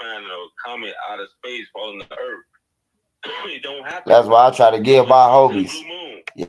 find a comet out of space falling to Earth. It don't happen. That's why I try to give my homies. Yeah.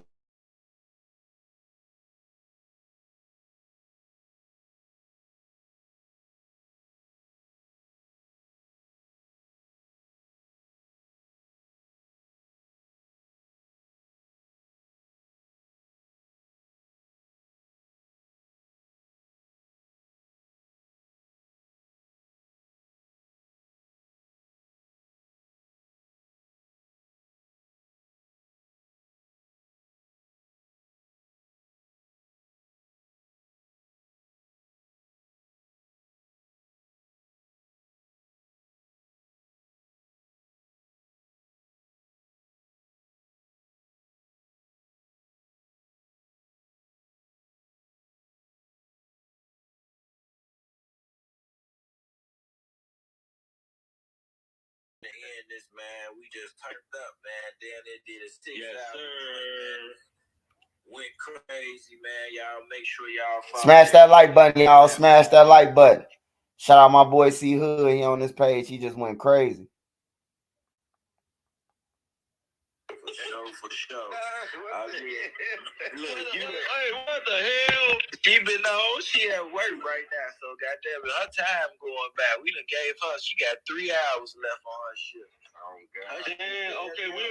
End this, man. We just turned up, man. Then it did a 6 hours. Went crazy, man. Y'all make sure y'all follow. Smash that like button, y'all. Smash that like button. Shout out my boy C Hood. He on this page. He just went crazy. For sure. Look, hey, what the hell? She been on. She at work right now, so goddamn it, her time going back. We done gave her. She got 3 hours left on her shift. Oh God. Okay, we.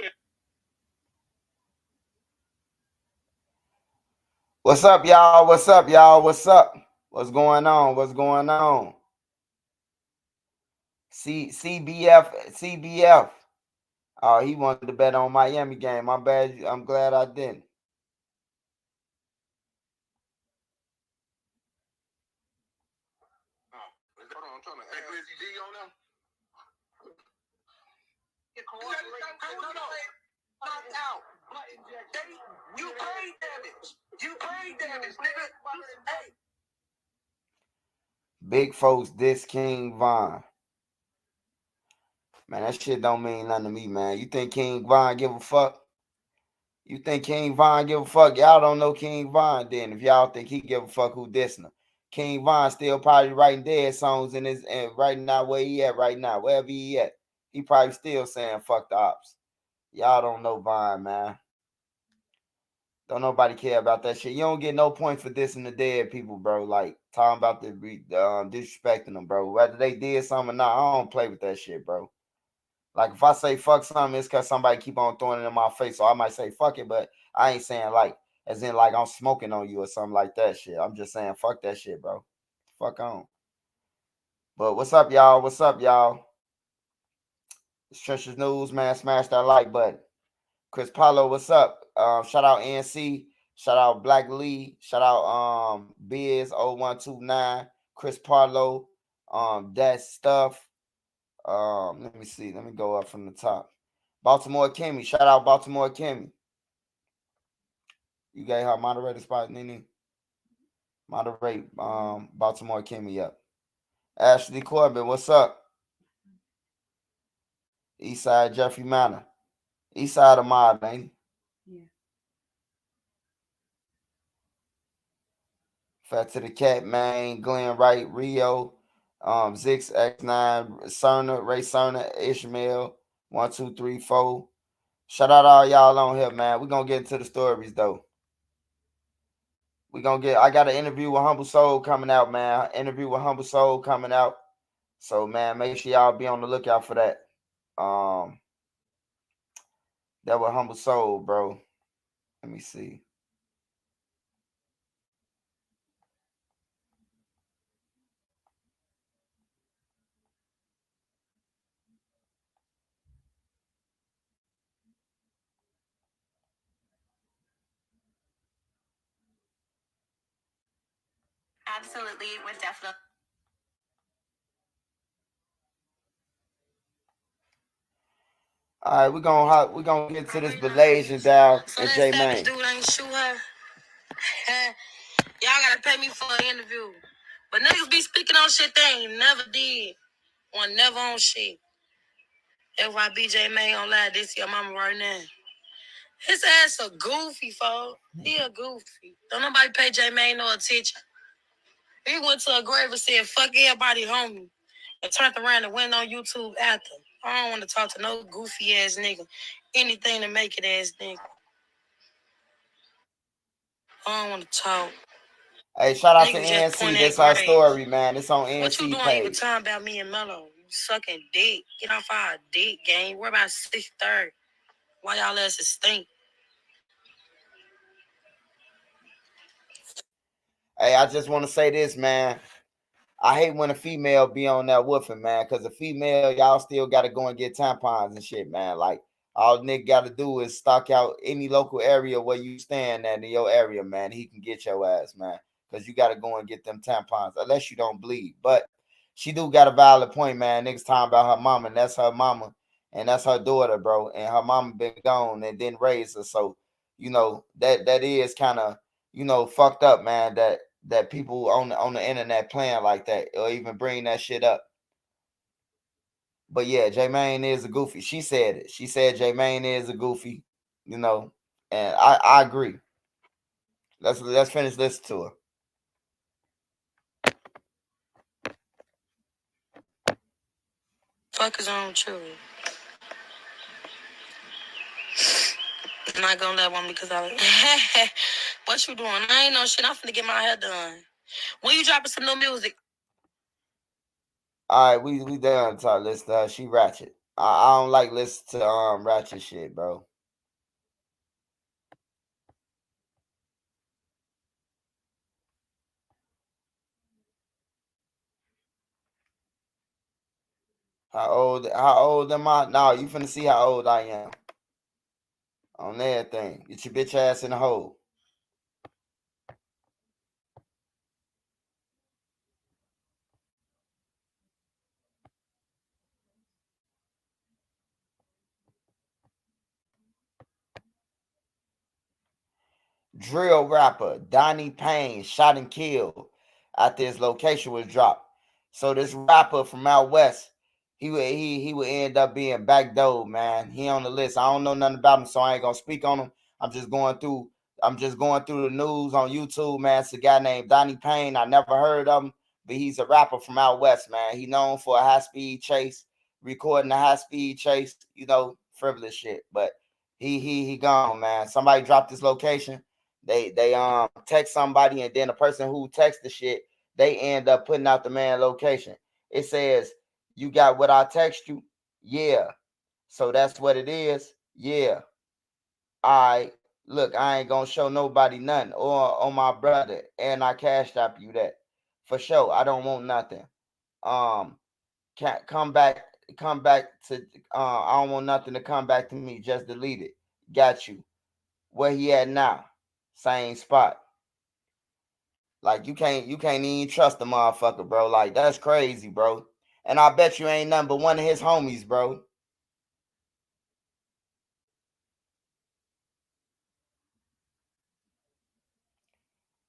What's up, y'all? What's up, y'all? What's up? What's going on? What's going on? CBF. Oh, he wanted to bet on Miami game. My bad. I'm glad I didn't. You brain damage. You brain damage, nigga. Hey. Big folks, this King Von. Man, that shit don't mean nothing to me, man. You think King Von give a fuck? You think King Von give a fuck? Y'all don't know King Von then. If y'all think he give a fuck who dissing him. King Von still probably writing dead songs in his right now where he at right now. Wherever he at. He probably still saying fuck the ops. Y'all don't know Von, man. Don't nobody care about that shit. You don't get no points for dissing the dead people, bro. Like, talking about the disrespecting them, bro. Whether they did something or not, I don't play with that shit, bro. Like, if I say fuck something, it's because somebody keep on throwing it in my face. So I might say fuck it, but I ain't saying like, as in like I'm smoking on you or something like that shit. I'm just saying fuck that shit, bro. Fuck on. But what's up, y'all? What's up, y'all? It's Trenches News, man. Smash that like button. Chris Paulo, what's up? Shout out NC. Shout out Black Lee. Shout out Biz0129. Chris Parlow. That stuff. Let me see. Let me go up from the top. Baltimore Kimmy. Shout out Baltimore Kimmy. You gave her moderator spot, Nene. Moderate Baltimore Kimmy up. Ashley Corbin, what's up? Eastside Jeffrey Manor. Eastside of Mod, ain't he? Yeah. Fat to the Cat, man. Glenn Wright, Rio. Zix X9, Cerner, Ray Cerner, Ishmael, 1, 2, 3, 4. Shout out all y'all on here, man. We're gonna get into the stories though. I got an interview with Humble Soul coming out, man. Interview with Humble Soul coming out. So man, make sure y'all be on the lookout for that. That was Humble Soul, bro. Let me see. Absolutely, would definitely. All right, we're gonna get to this Blazing down So and that J Savage Maine. dude ain't shoot her. Y'all gotta pay me for an interview. But niggas be speaking on shit they ain't never did. One never on shit. That's why J Maine on live this your mama right now. His ass a goofy, folks. He a goofy. Don't nobody pay J Maine no attention. He went to a grave and said, fuck everybody, homie. and turned around and went on YouTube after. I don't want to talk to no goofy ass nigga. Anything to make it ass nigga. I don't want to talk. Hey, shout out to Niggas just point NC. at This our grades. story, man. It's on What you NC doing even page. talking about me and Mello? You sucking dick. Get off our dick game. We're about 6'3". Why y'all asses stink? Hey, I just want to say this, man. I hate when a female be on that woofing, man, because a female, y'all still got to go and get tampons and shit, man. Like, all nigga got to do is stock out any local area where you stand at in your area, man. He can get your ass, man, because you got to go and get them tampons, unless you don't bleed. But she do got a valid point, man. Niggas talking about her mama, and that's her mama, and that's her daughter, bro. And her mama been gone and didn't raise her. So, that is kind of, fucked up, man, that people on the internet playing like that or even bring that shit up. But yeah, J Maine is a goofy. She said it. She said J Maine is a goofy, and I agree. Let's finish listening to her. Fuck is on with you? I'm not gonna let one because I what you doing? I ain't no shit. I'm finna get my hair done. When you dropping some new music? All right, we done talk. Listen to her. She ratchet. I don't like listening to ratchet shit, bro. How old am I? No, you finna see how old I am. On everything. Get your bitch ass in the hole. Drill rapper Donnie Payne shot and killed after his location was dropped. So this rapper from out west, he would end up being backdoored, man. He on the list. I don't know nothing about him, so I ain't gonna speak on him. I'm just going through the news on YouTube, man. It's a guy named Donnie Payne. I never heard of him, but he's a rapper from out west, man. He known for a high speed chase, recording a high speed chase, frivolous shit. But he gone, man. Somebody dropped his location. They text somebody, and then the person who texts the shit, they end up putting out the man location. It says, "You got what I text you?" Yeah. So that's what it is. Yeah. All right. Look, I ain't gonna show nobody nothing or on my brother, and I cashed up you that for sure. I don't want nothing. Um, can't come back to. I don't want nothing to come back to me. Just delete it. Got you. Where he at now? Same spot. Like you can't even trust the motherfucker, bro. Like that's crazy, bro. And I bet you ain't nothing but one of his homies, bro.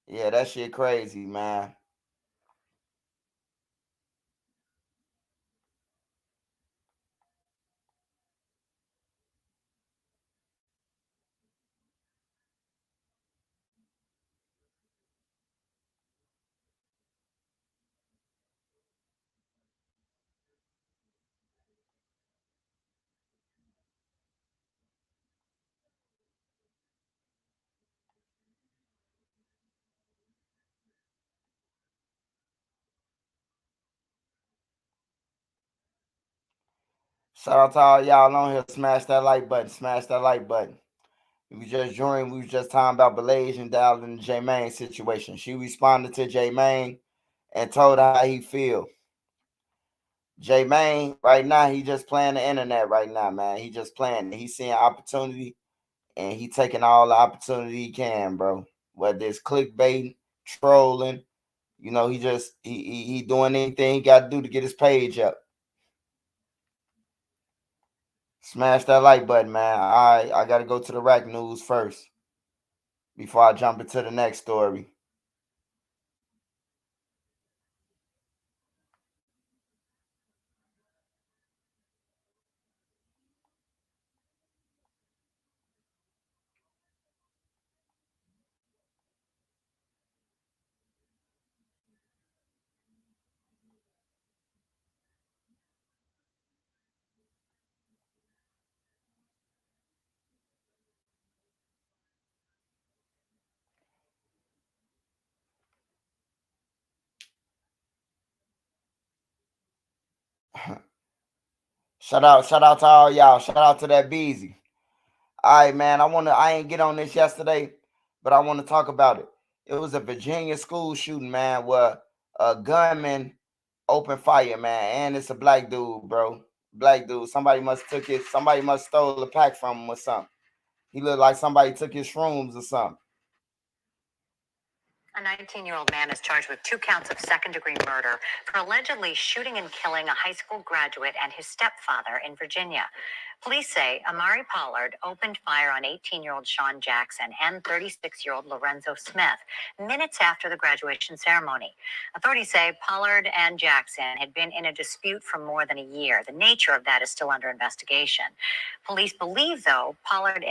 Yeah, that shit crazy, man. Shout out to all y'all on here. Smash that like button. Smash that like button. We just joined. We was just talking about Blaze and Dal in the J Maine situation. She responded to J Maine and told her how he feel. J Maine, right now, he just playing the internet right now, man. He just playing. He seeing opportunity and he taking all the opportunity he can, bro. Whether it's clickbait, trolling, he just he doing anything he got to do to get his page up. Smash that like button, man. All right, I got to go to the rack news first before I jump into the next story. Shout out to all y'all. Shout out to that Beezy. All right, man. I ain't get on this yesterday, but I want to talk about it. It was a Virginia school shooting, man, where a gunman opened fire, man, and it's a black dude, bro. Black dude. Somebody must stole a pack from him or something. He looked like somebody took his shrooms or something. A 19-year-old man is charged with 2 counts of second-degree murder for allegedly shooting and killing a high school graduate and his stepfather in Virginia. Police say Amari Pollard opened fire on 18-year-old Sean Jackson and 36-year-old Lorenzo Smith minutes after the graduation ceremony. Authorities say Pollard and Jackson had been in a dispute for more than a year. The nature of that is still under investigation. Police believe, though, Pollard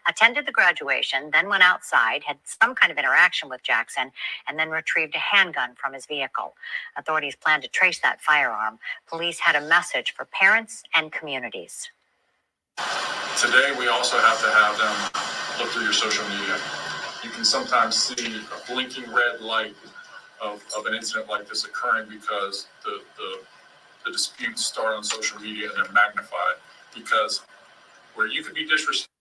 attended the graduation, then went outside, had some kind of interaction with Jackson, and then retrieved a handgun from his vehicle. Authorities plan to trace that firearm. Police had a message for parents and communities. Today, we also have to have them look through your social media. You can sometimes see a blinking red light of an incident like this occurring because the disputes start on social media and they're magnified. Because where you could be disrespectful.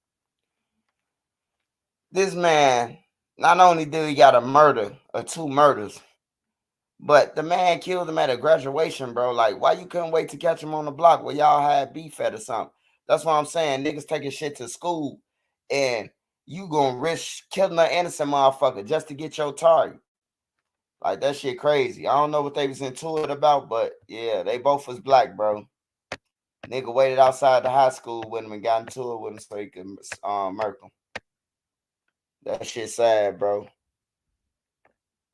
This man, not only did he got a murder or 2 murders, but the man killed him at a graduation, bro. Like, why you couldn't wait to catch him on the block where y'all had beef at or something? That's what I'm saying. Niggas taking shit to school and you gonna risk killing an innocent motherfucker just to get your target. Like, that shit crazy. I don't know what they was into it about, but yeah, they both was black, bro. Nigga waited outside the high school with him and got into it with him so he could murk him. That shit sad, bro.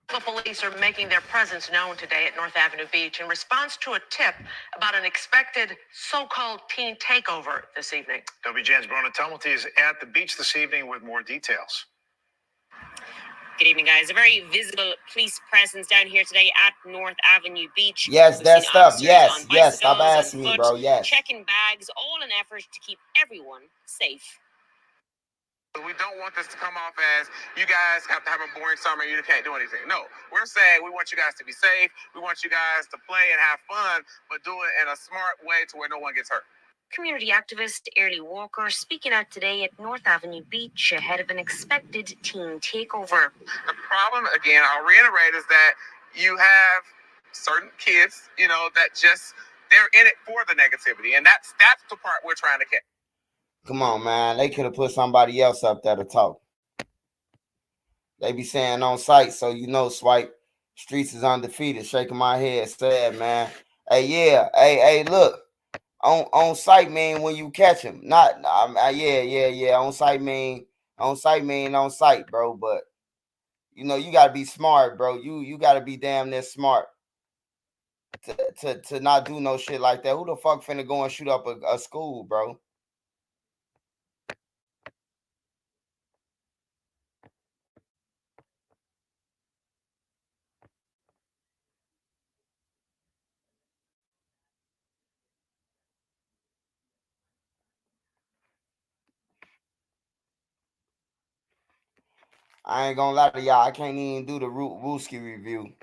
Police are making their presence known today at North Avenue Beach in response to a tip about an expected so-called teen takeover this evening. WGN's Brona Tumulty is at the beach this evening with more details. Good evening, guys. A very visible police presence down here today at North Avenue Beach. Yes, that stuff. Yes. Stop asking me, bro. Yes. Checking bags, all in efforts to keep everyone safe. We don't want this to come off as you guys have to have a boring summer and you can't do anything. No, we're saying we want you guys to be safe. We want you guys to play and have fun, but do it in a smart way to where no one gets hurt. Community activist Early Walker speaking out today at North Avenue Beach ahead of an expected teen takeover. The problem, again, I'll reiterate, is that you have certain kids, that just, they're in it for the negativity. And that's the part we're trying to catch. Come on, man. They could have put somebody else up there to talk. They be saying on site, so Swipe. Streets is undefeated. Shaking my head, sad, man. Hey, yeah. Hey, look. On site mean when you catch him. Yeah. On site mean on site, bro. But you gotta be smart, bro. You gotta be damn near smart to not do no shit like that. Who the fuck finna go and shoot up a school, bro? I ain't gonna lie to y'all. I can't even do the Rooski review.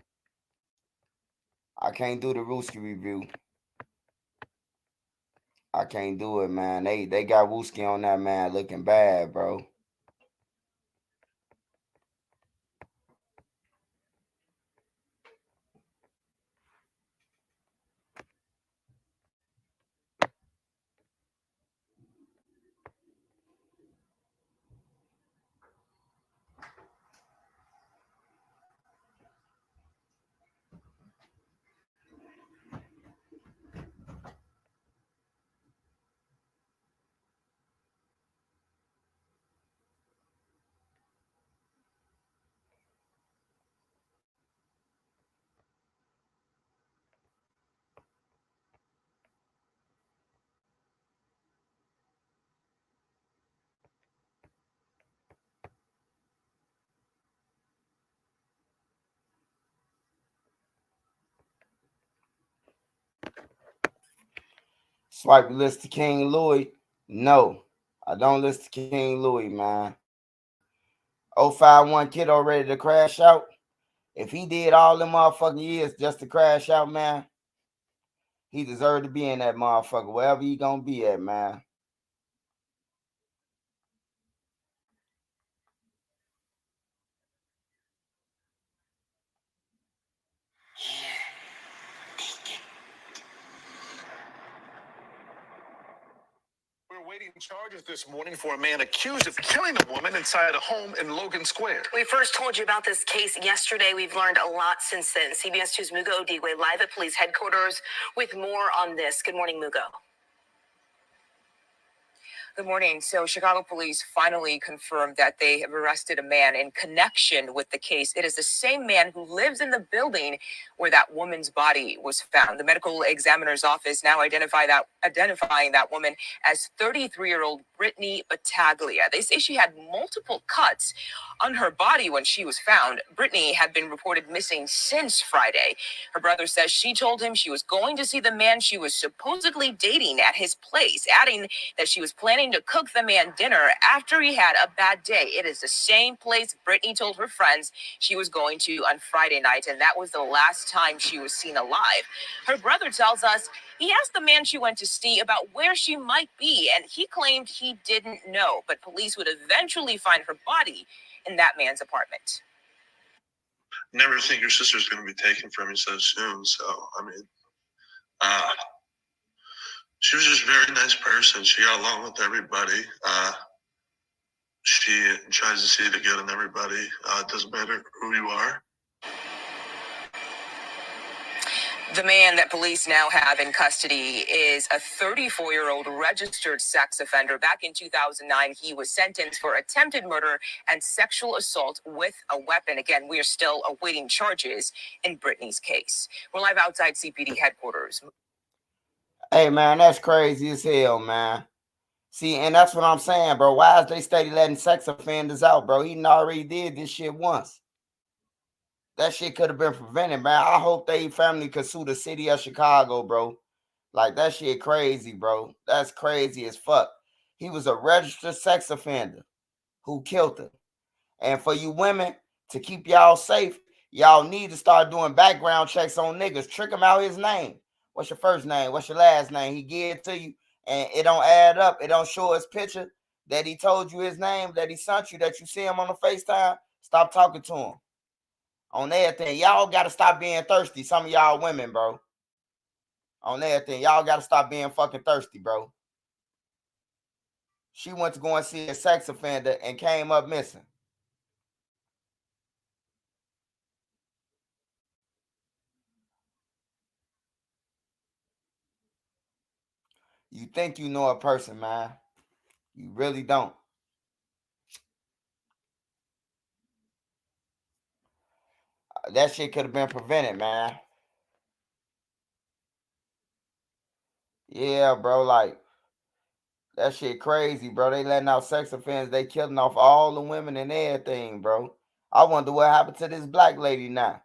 I can't do it, man. They got Wooski on that, man, looking bad, bro. Swipe, you listen to King Louis? No, I don't listen to King Louis, man. 051 kiddo ready to crash out. If he did all them motherfucking years just to crash out, man, He deserved to be in that motherfucker, wherever he gonna be at, man. We're waiting charges this morning for a man accused of killing a woman inside a home in Logan Square. We first told you about this case yesterday. We've learned a lot since then. CBS 2's Mugo Odigwe live at police headquarters with more on this. Good morning, Mugo. Good morning. So Chicago police finally confirmed that they have arrested a man in connection with the case. It is the same man who lives in the building where that woman's body was found. The medical examiner's office now identifying that woman as 33-year-old Brittany Battaglia. They say she had multiple cuts on her body when she was found. Brittany had been reported missing since Friday. Her brother says she told him she was going to see the man she was supposedly dating at his place, adding that she was planning to cook the man dinner after he had a bad day. It is the same place Brittany told her friends she was going to on Friday night, and that was the last time she was seen alive. Her brother tells us he asked the man she went to see about where she might be, and he claimed he didn't know, but police would eventually find her body in that man's apartment. Never think your sister's going to be taken from you so soon. So, I mean, she was just a very nice person. She got along with everybody. She tries to see the good in everybody. It doesn't matter who you are. The man that police now have in custody is a 34-year-old registered sex offender. Back in 2009, he was sentenced for attempted murder and sexual assault with a weapon. Again, we are still awaiting charges in Brittany's case. We're live outside CPD headquarters. Hey, man, that's crazy as hell, man. See, and that's what I'm saying, bro. Why is they steady letting sex offenders out, bro? He already did this shit once. That shit could have been prevented, man. I hope they family could sue the city of Chicago, bro. Like, that shit crazy, bro. That's crazy as fuck. He was a registered sex offender who killed her. And for you women, to keep y'all safe, y'all need to start doing background checks on niggas. Trick him out his name. What's your first name? What's your last name? He give it to you, and it don't add up. It don't show his picture that he told you his name, that he sent you, that you see him on the FaceTime. Stop talking to him. On everything. Y'all got to stop being thirsty. Some of y'all women, bro. On everything. Y'all got to stop being fucking thirsty, bro. She went to go and see a sex offender and came up missing. You think you know a person, man. You really don't. That shit could have been prevented, man. Yeah, bro, like, that shit crazy, bro. They letting out sex offenders. They killing off all the women and everything, bro. I wonder what happened to this black lady now.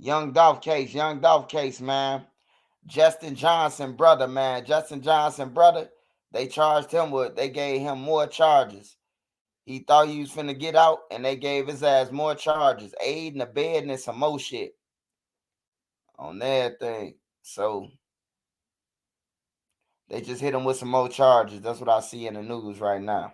Young Dolph case, man. Justin Johnson, brother, man. Justin Johnson, brother. They charged him with, they gave him more charges. He thought he was finna get out, and they gave his ass more charges. Aiding, abetting, and some more shit on that thing. So they just hit him with some more charges. That's what I see in the news right now.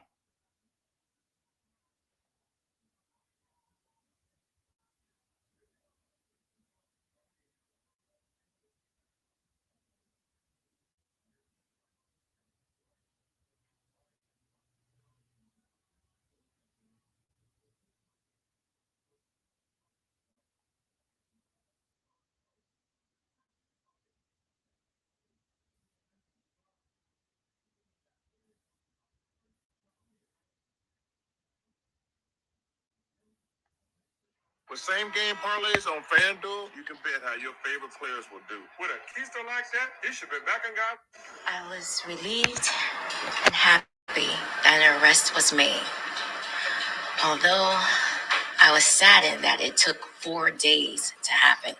With same game parlays on FanDuel, you can bet how your favorite players will do. With a keister like that, he should be back and got. I was relieved and happy that an arrest was made. Although I was saddened that it took 4 days to happen.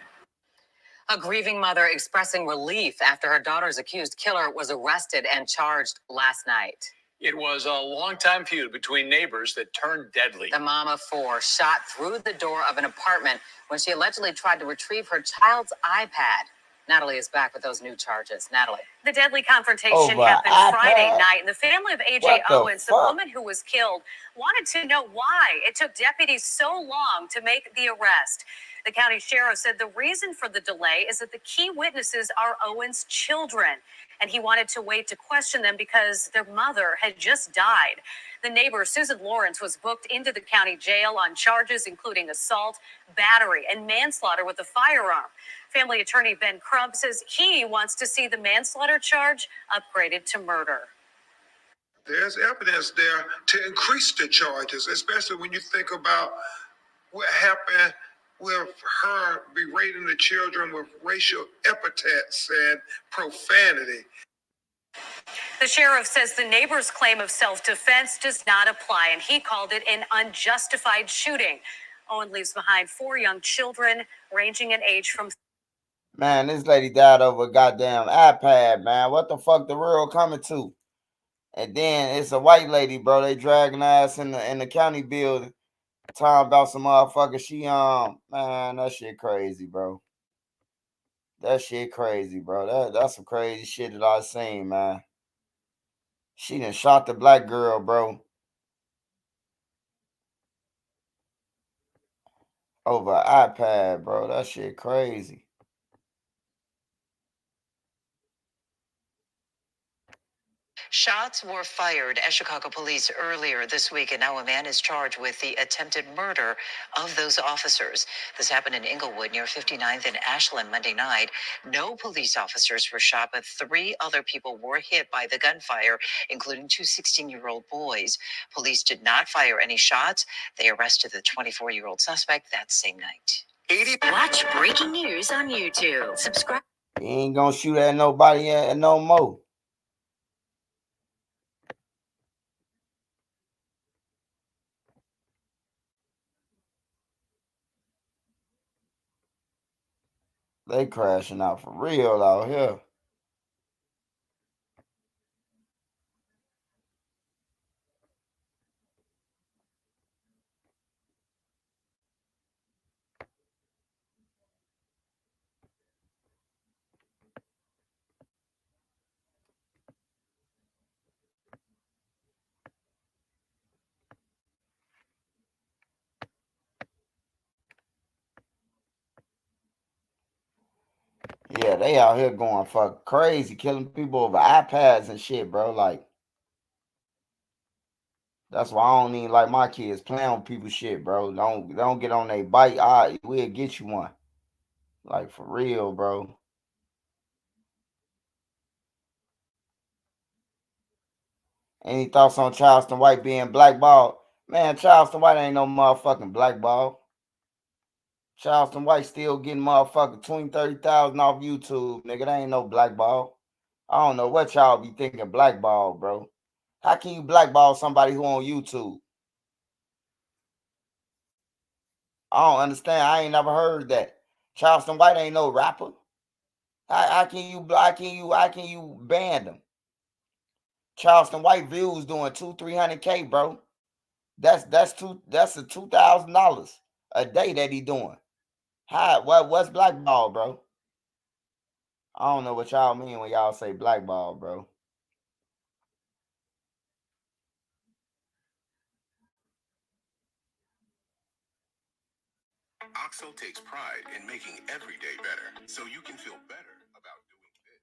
A grieving mother expressing relief after her daughter's accused killer was arrested and charged last night. It was a long-time feud between neighbors that turned deadly. The mom of 4 shot through the door of an apartment when she allegedly tried to retrieve her child's iPad. Natalie is back with those new charges. Natalie. The deadly confrontation happened Friday night, and the family of AJ Owens, the woman who was killed, wanted to know why it took deputies so long to make the arrest. The county sheriff said the reason for the delay is that the key witnesses are Owens' children, and he wanted to wait to question them because their mother had just died. The neighbor, Susan Lawrence, was booked into the county jail on charges including assault, battery, and manslaughter with a firearm. Family attorney Ben Crump says he wants to see the manslaughter charge upgraded to murder. There's evidence there to increase the charges, especially when you think about what happened with her berating the children with racial epithets and profanity. The sheriff says the neighbor's claim of self-defense does not apply, and he called it an unjustified shooting. Owen leaves behind 4 young children ranging in age from... Man, this lady died over a goddamn iPad, man. What the fuck the world coming to? And then it's a white lady, bro. They dragging her ass in the county building. Talking about some motherfucker. She man, that shit crazy, bro. That shit crazy, bro. That's some crazy shit that I seen, man. She done shot the black girl, bro. Over an iPad, bro. That shit crazy. Shots were fired at Chicago police earlier this week, and now a man is charged with the attempted murder of those officers. This happened in Inglewood near 59th and Ashland Monday night. No police officers were shot, but 3 other people were hit by the gunfire, including 2 16-year-old boys. Police did not fire any shots. They arrested the 24-year-old suspect that same night. Watch breaking news on YouTube. Subscribe. He ain't gonna shoot at nobody no more. They crashing out for real out here. Yeah, they out here going fuck crazy, killing people over iPads and shit, bro. Like, that's why I don't even like my kids playing with people's shit, bro. Don't get on their bike. We'll get you one. Like, for real, bro. Any thoughts on Charleston White being blackballed? Man, Charleston White ain't no motherfucking blackball. Charleston White still getting motherfucking 20,000-30,000 off YouTube, nigga. That ain't no blackball. I don't know what y'all be thinking blackball, bro. How can you blackball somebody who on YouTube? I don't understand. I ain't never heard that. Charleston White ain't no rapper. How can you ban them? Charleston White views doing 200-300K, bro. That's a $2,000 a day that he doing. What's blackball, bro? I don't know what y'all mean when y'all say blackball, bro. OXO takes pride in making every day better, so you can feel better about doing this.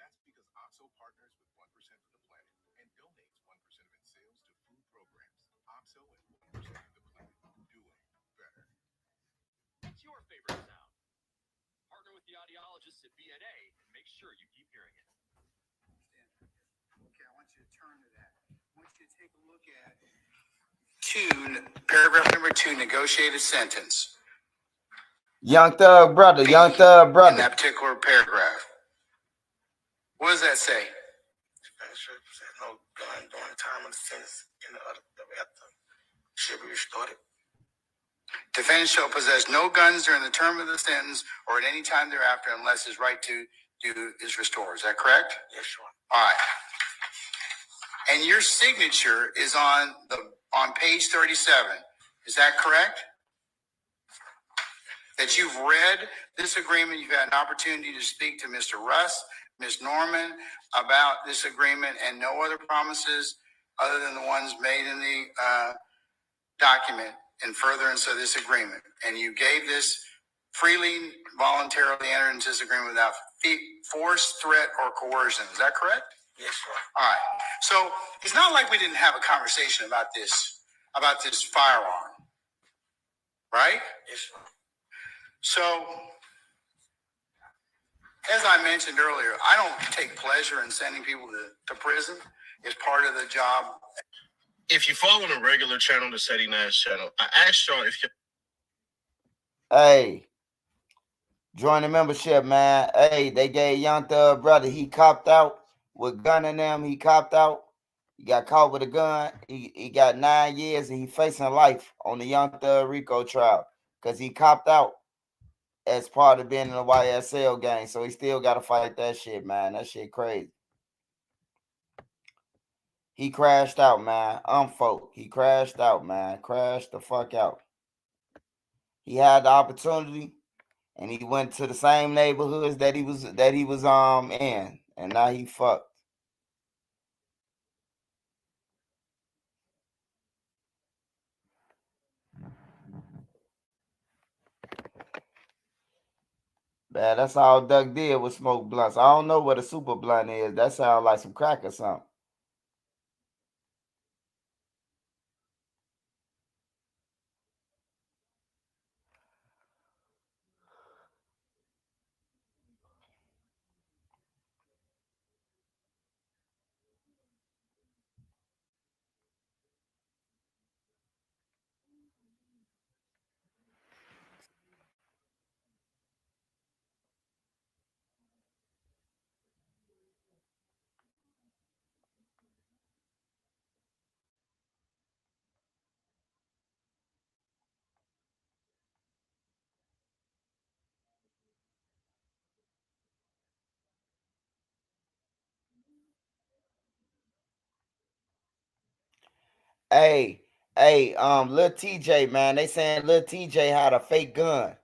That's because OXO partners with 1% for the planet and donates 1% of its sales to food programs. OXO and 1% of the planet, doing better. What's your favorite sound? Partner with the audiologists at BNA and make sure you keep hearing it. Okay, I want you to turn to that. I want you to take a look at paragraph number 2, negotiated sentence. Young Thug brother. In that particular paragraph. What does that say? No gun during the time of the sentence in the other should be restored. Defendant shall possess no guns during the term of the sentence or at any time thereafter unless his right to do is restored. Is that correct? Yes, sir. All right. And your signature is on page 37. Is that correct? That you've read this agreement, you've had an opportunity to speak to Mr. Russ, Ms. Norman about this agreement, and no other promises other than the ones made in the document in furtherance of this agreement. And you gave this freely, voluntarily entered into this agreement without force, threat, or coercion. Is that correct? Yes, sir. All right. So it's not like we didn't have a conversation about this firearm, right? Yes, sir. So, as I mentioned earlier, I don't take pleasure in sending people to prison. It's part of the job. If you follow the regular channel, the Seti Nash channel, I asked y'all if you... Hey, join the membership, man. Hey, they gave Young Thug brother, he copped out with gun in them. He copped out. He got caught with a gun. He got 9 years and he facing life on the Young Thug Rico trial because he copped out as part of being in the YSL gang. So he still got to fight that shit, man. That shit crazy. He crashed out, man. Folk. He crashed out, man. Crashed the fuck out. He had the opportunity, and he went to the same neighborhoods that he was in, and now he fucked. Man, that's all Doug did was smoke blunts. I don't know what a super blunt is. That sounds like some crack or something. Hey, Lil TJ, man. They saying Lil TJ had a fake gun.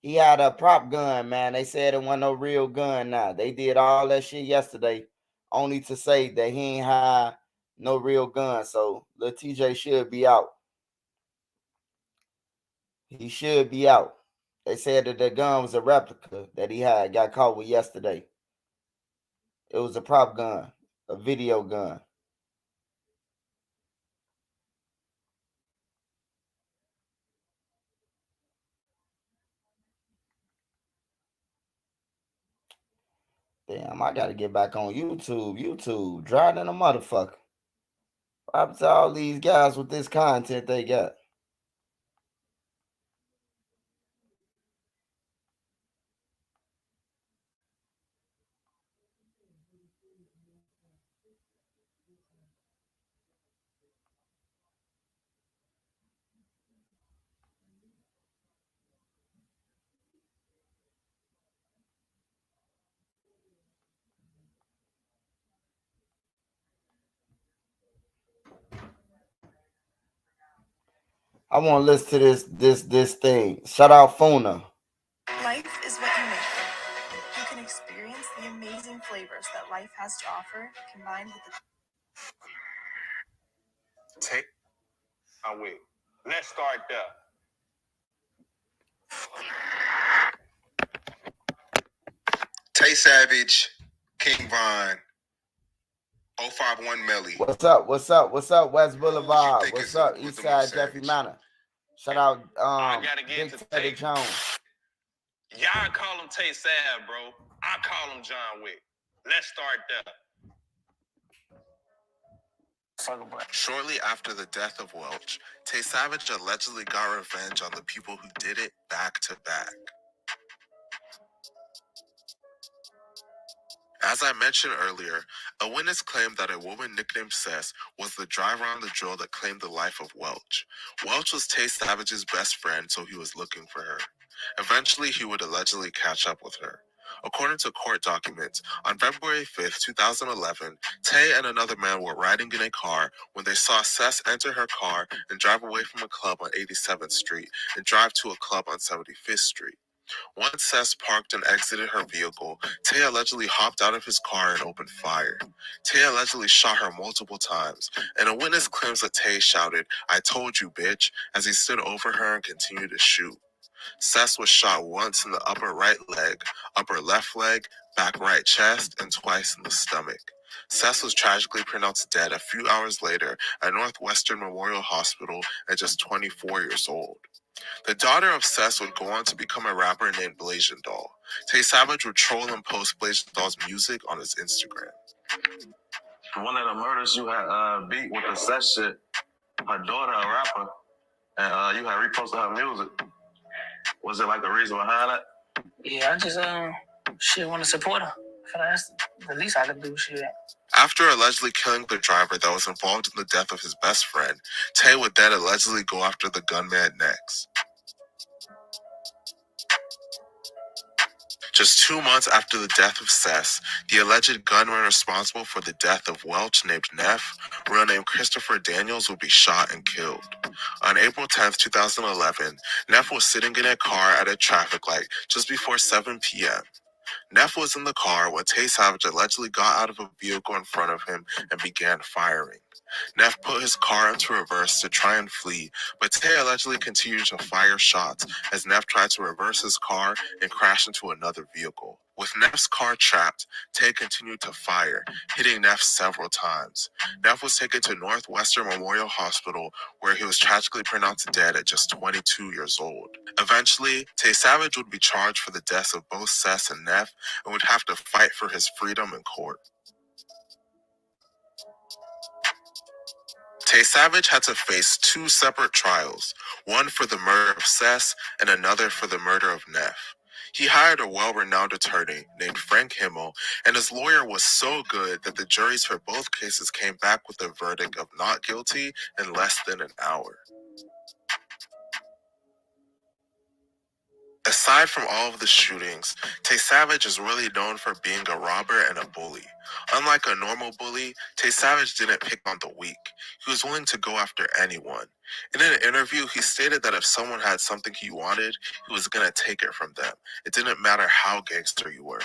He had a prop gun, man. They said it wasn't no real gun now. They did all that shit yesterday, only to say that he ain't had no real gun. So Lil TJ should be out. He should be out. They said that the gun was a replica that he got caught with yesterday. It was a prop gun, a video gun. Damn, I gotta get back on YouTube. YouTube, dry than a motherfucker. What happened to all these guys with this content they got? I want to listen to this thing. Shout out Funa. Life is what you make it. You can experience the amazing flavors that life has to offer, combined with the... Take away. Let's start there. Tay Savage, King Von, 051 Melly. What's up? West Boulevard. What's up? Eastside Jeffrey Manor. Shout out Big Teddy Jones. Y'all call him Tay Savage, bro. I call him John Wick. Let's start there. Shortly after the death of Welch, Tay Savage allegedly got revenge on the people who did it back to back. As I mentioned earlier, a witness claimed that a woman nicknamed Sess was the driver on the drill that claimed the life of Welch. Welch was Tay Savage's best friend, so he was looking for her. Eventually, he would allegedly catch up with her. According to court documents, on February 5th, 2011, Tay and another man were riding in a car when they saw Sess enter her car and drive away from a club on 87th Street and drive to a club on 75th Street. Once Sess parked and exited her vehicle, Tay allegedly hopped out of his car and opened fire. Tay allegedly shot her multiple times, and a witness claims that Tay shouted, "I told you, bitch," as he stood over her and continued to shoot. Sess was shot once in the upper right leg, upper left leg, back right chest, and twice in the stomach. Sess was tragically pronounced dead a few hours later at Northwestern Memorial Hospital at just 24 years old. The daughter of Sess would go on to become a rapper named Brazen. Tay Savage would troll and post Brazen's music on his Instagram. One of the murders you had beat with the Sess shit, her daughter a rapper, and you had reposted her music. Was it like the reason behind it? Yeah, I just want to support her. That's the least I could do. Shit. After allegedly killing the driver that was involved in the death of his best friend, Tay would then allegedly go after the gunman next. Just 2 months after the death of Sess, the alleged gunman responsible for the death of Welch named Neff, real name Christopher Daniels, would be shot and killed. On April 10th, 2011, Neff was sitting in a car at a traffic light just before 7 p.m. Neff was in the car when Tay Savage allegedly got out of a vehicle in front of him and began firing. Neff put his car into reverse to try and flee, but Tay allegedly continued to fire shots as Neff tried to reverse his car and crash into another vehicle. With Neff's car trapped, Tay continued to fire, hitting Neff several times. Neff was taken to Northwestern Memorial Hospital, where he was tragically pronounced dead at just 22 years old. Eventually, Tay Savage would be charged for the deaths of both Sess and Neff and would have to fight for his freedom in court. Tay Savage had to face 2 separate trials, one for the murder of Sess and another for the murder of Neff. He hired a well-renowned attorney named Frank Himmel, and his lawyer was so good that the juries for both cases came back with a verdict of not guilty in less than an hour. Aside from all of the shootings, Tay Savage is really known for being a robber and a bully. Unlike a normal bully, Tay Savage didn't pick on the weak. He was willing to go after anyone. In an interview, he stated that if someone had something he wanted, he was going to take it from them. It didn't matter how gangster you were.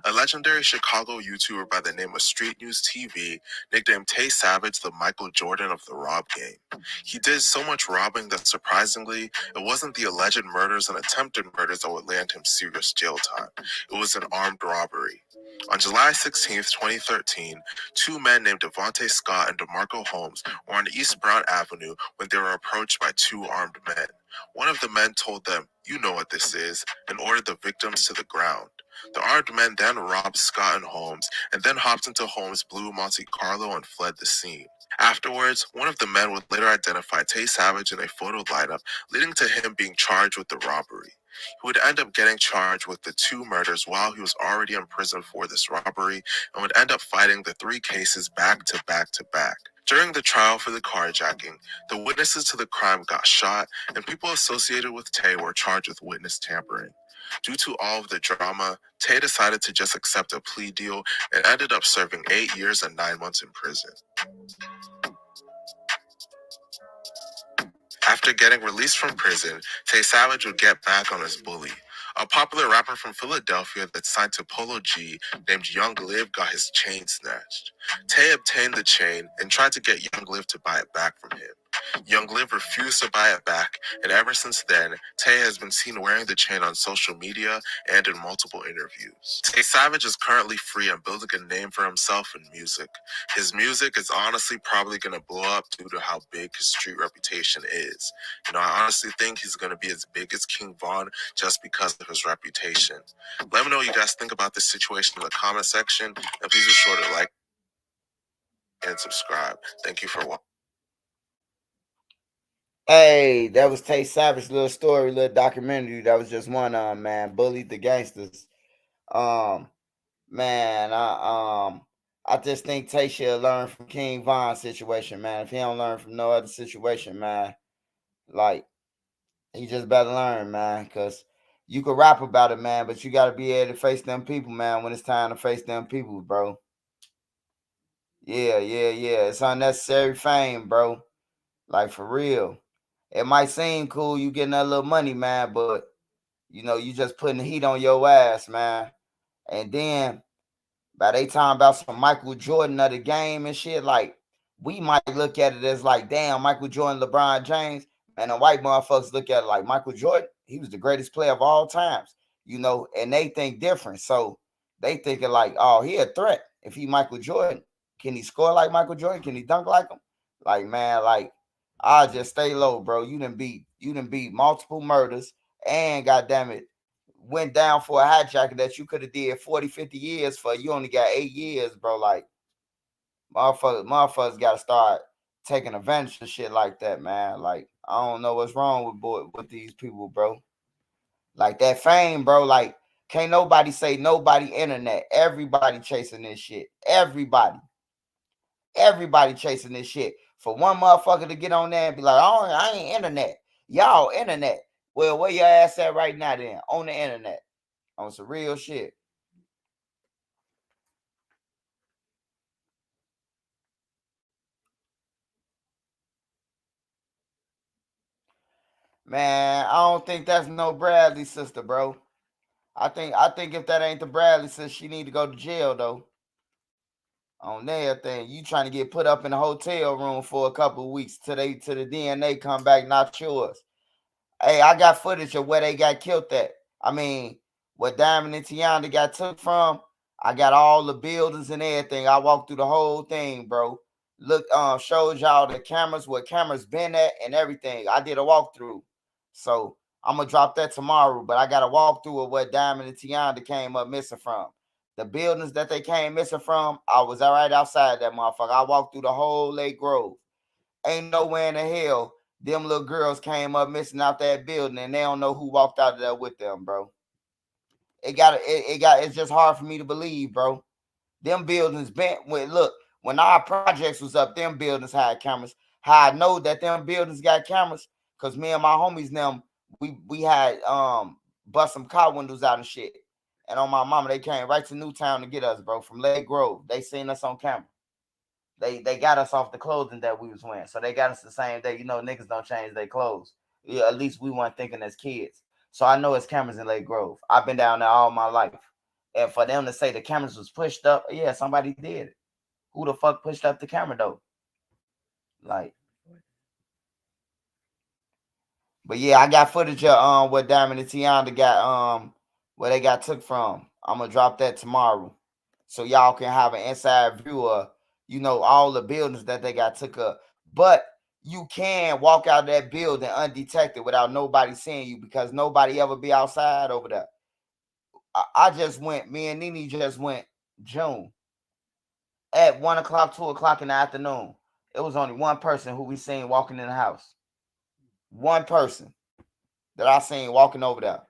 A legendary Chicago YouTuber by the name of Street News TV nicknamed Tay Savage the Michael Jordan of the rob game. He did so much robbing that surprisingly, it wasn't the alleged murders and attempted murders that would land him serious jail time. It was an armed robbery. On July 16, 2013, 2 men named Devontae Scott and DeMarco Holmes were on East Brown Avenue when they were approached by 2 armed men. One of the men told them, "You know what this is," and ordered the victims to the ground. The armed men then robbed Scott and Holmes, and then hopped into Holmes' blue Monte Carlo and fled the scene. Afterwards, one of the men would later identify Tay Savage in a photo lineup, leading to him being charged with the robbery. He would end up getting charged with the 2 murders while he was already in prison for this robbery, and would end up fighting the 3 cases back to back to back. During the trial for the carjacking, the witnesses to the crime got shot, and people associated with Tay were charged with witness tampering. Due to all of the drama, Tay decided to just accept a plea deal and ended up serving 8 years and 9 months in prison. After getting released from prison, Tay Savage would get back on his bully. A popular rapper from Philadelphia that signed to Polo G named Young Liv got his chain snatched. Tay obtained the chain and tried to get Young Liv to buy it back from him. Young Liv refused to buy it back, and ever since then, Tay has been seen wearing the chain on social media and in multiple interviews. Tay Savage is currently free and building a name for himself in music. His music is honestly probably going to blow up due to how big his street reputation is. I honestly think he's going to be as big as King Von just because of his reputation. Let me know what you guys think about this situation in the comment section, and please be sure to like and subscribe. Thank you for watching. Hey, that was Tay Savage, little story, little documentary. That was just one, man. Bullied the gangsters. Man, I just think Tay should learn from King Von's situation, man. If he don't learn from no other situation, man, like he just better learn, man, because you can rap about it, man, but you got to be able to face them people, man, when it's time to face them people, bro. Yeah. It's unnecessary fame, bro. Like, for real. It might seem cool you getting that little money, man, but, you just putting the heat on your ass, man. And then, by they talking about some Michael Jordan of the game and shit, like, we might look at it as like, damn, Michael Jordan, LeBron James, and the white motherfuckers look at it like Michael Jordan, he was the greatest player of all times, and they think different. So they thinking like, oh, he a threat. If he Michael Jordan, can he score like Michael Jordan? Can he dunk like him? Like, man, like, I'll just stay low, bro. You done beat multiple murders and goddamn it, went down for a hijacker that you could have did 40, 50 years for. You only got 8 years, bro. Like, motherfuckers got to start taking advantage of shit like that, man. Like, I don't know what's wrong with these people, bro. Like, that fame, bro. Like, can't nobody say nobody internet. Everybody chasing this shit. Everybody chasing this shit. For one motherfucker to get on there and be like, oh, I ain't internet. Y'all internet. Well, where your ass at right now then? On the internet. On some real shit. Man, I don't think that's no Bradley sister, bro. I think if that ain't the Bradley sister, she need to go to jail though. On their thing, you trying to get put up in a hotel room for a couple of weeks till the DNA come back, not yours. Hey, I got footage of where they got killed at. I mean, what Diamond and Tiana got took from. I got all the buildings and everything. I walked through the whole thing, bro. Look, showed y'all the cameras, where cameras been at and everything. I did a walkthrough. So I'm gonna drop that tomorrow, but I got a walkthrough of what Diamond and Tiana came up missing from. The buildings that they came missing from, I was all right outside that motherfucker. I walked through the whole Lake Grove. Ain't nowhere in the hell them little girls came up missing out that building and they don't know who walked out of there with them, bro. It's just hard for me to believe, bro. Them buildings bent with, look, when our projects was up, them buildings had cameras. How I know that them buildings got cameras? Cause me and my homies them, we had bust some car windows out and shit. And on my mama, they came right to Newtown to get us, bro, from Lake Grove. They seen us on camera. They got us off the clothing that we was wearing. So they got us the same day. Niggas don't change their clothes. Yeah, at least we weren't thinking as kids. So I know it's cameras in Lake Grove. I've been down there all my life. And for them to say the cameras was pushed up, yeah, somebody did it. Who the fuck pushed up the camera though? Like, but yeah, I got footage of what Diamond and Tiana got where they got took from. I'm gonna drop that tomorrow. So y'all can have an inside view of, all the buildings that they got took up. But you can walk out of that building undetected without nobody seeing you because nobody ever be outside over there. I just went, me and Nene just went June at 1 o'clock, 2 o'clock in the afternoon. It was only one person who we seen walking in the house. One person that I seen walking over there.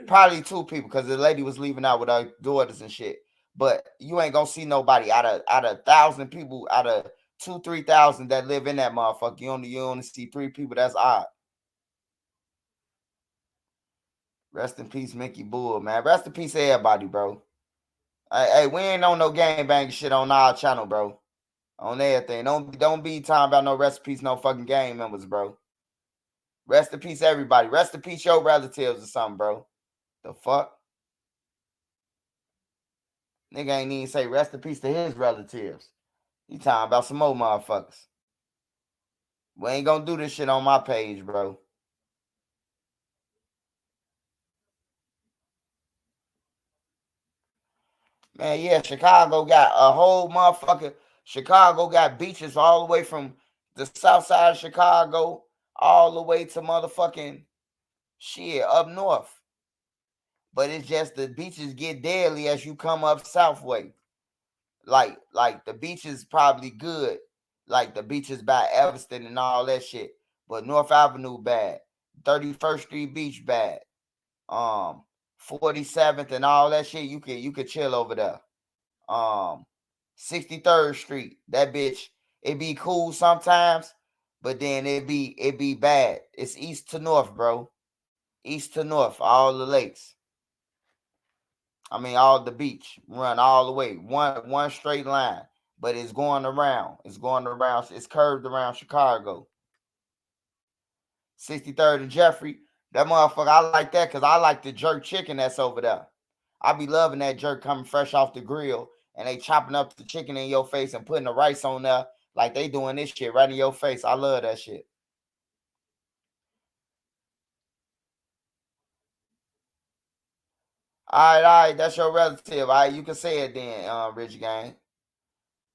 Probably two people because the lady was leaving out with her daughters and shit. But you ain't gonna see nobody out of 1,000 people, out of 2,000-3,000 that live in that motherfucker. You only see 3 people. That's odd. Rest in peace, Mickey Bull, man. Rest in peace, everybody, bro. Hey, we ain't on no gang bang shit on our channel, bro. On everything. Don't be talking about no recipes, no fucking gang members, bro. Rest in peace, everybody. Rest in peace, your relatives or something, bro. The fuck? Nigga ain't even say rest in peace to his relatives. You talking about some more motherfuckers. We ain't gonna do this shit on my page, bro. Man, yeah, Chicago got a whole motherfucker. Chicago got beaches all the way from the south side of Chicago all the way to motherfucking shit up north. But it's just the beaches get deadly as you come up southway. Like the beach is probably good. Like the beaches by Evanston and all that shit. But North Avenue bad. 31st Street Beach bad. 47th and all that shit, you could chill over there. 63rd Street. That bitch, it be cool sometimes, but then it be bad. It's east to north, bro. East to north, all the lakes. I mean, all the beach. Run all the way. One straight line. But it's going around. It's going around. It's curved around Chicago. 63rd and Jeffrey. That motherfucker, I like that because I like the jerk chicken that's over there. I be loving that jerk coming fresh off the grill. And they chopping up the chicken in your face and putting the rice on there like they doing this shit right in your face. I love that shit. All right, that's your relative. All right, you can say it then, Rich Gang.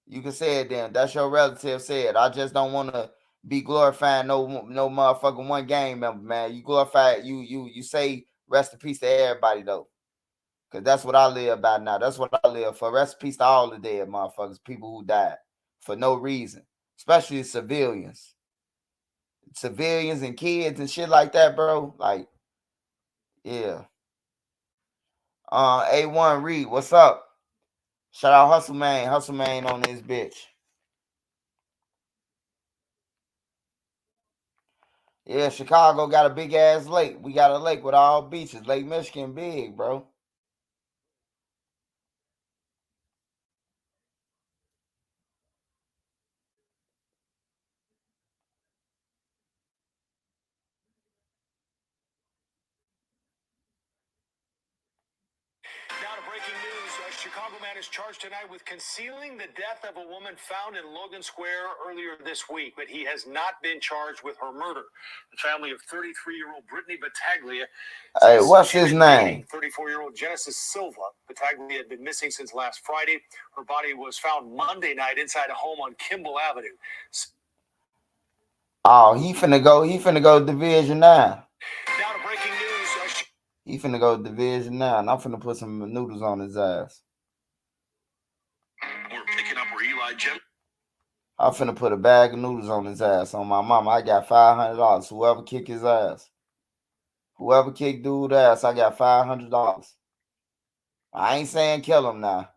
You can say it then. That's your relative said. I just don't want to be glorifying no motherfucking one gang member, man. You glorify you say rest in peace to everybody though. Cause that's what I live by now. That's what I live for. Rest in peace to all the dead motherfuckers, people who died for no reason. Especially civilians. Civilians and kids and shit like that, bro. Like, yeah. A1 Reed, what's up? Shout out Hustle Man on this bitch. Yeah, Chicago got a big ass lake. We got a lake with all beaches. Lake Michigan big, bro. Now to breaking news. A Chicago man is charged tonight with concealing the death of a woman found in Logan Square earlier this week, but he has not been charged with her murder. The family of 33-year-old Brittany Battaglia. Hey, what's his name? 34-year-old Genesis Silva. Battaglia had been missing since last Friday. Her body was found Monday night inside a home on Kimball Avenue. Oh, he finna go Division 9. Now to breaking news. He finna go Division 9. I'm finna put some noodles on his ass. We're picking up where Eli Jem. I'm finna put a bag of noodles on his ass. On my mama, I got $500. Whoever kick his ass. Whoever kick dude ass, I got $500. I ain't saying kill him now.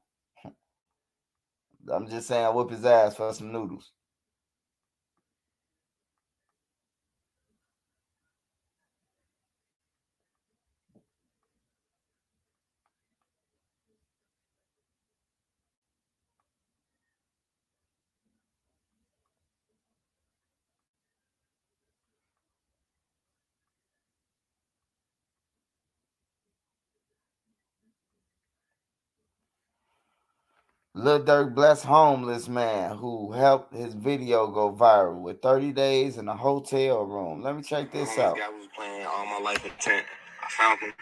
I'm just saying whip his ass for some noodles. Lil Durk blessed homeless man who helped his video go viral with 30 days in a hotel room. Let me check this out. This guy was playing All My Life in Tent. I found him.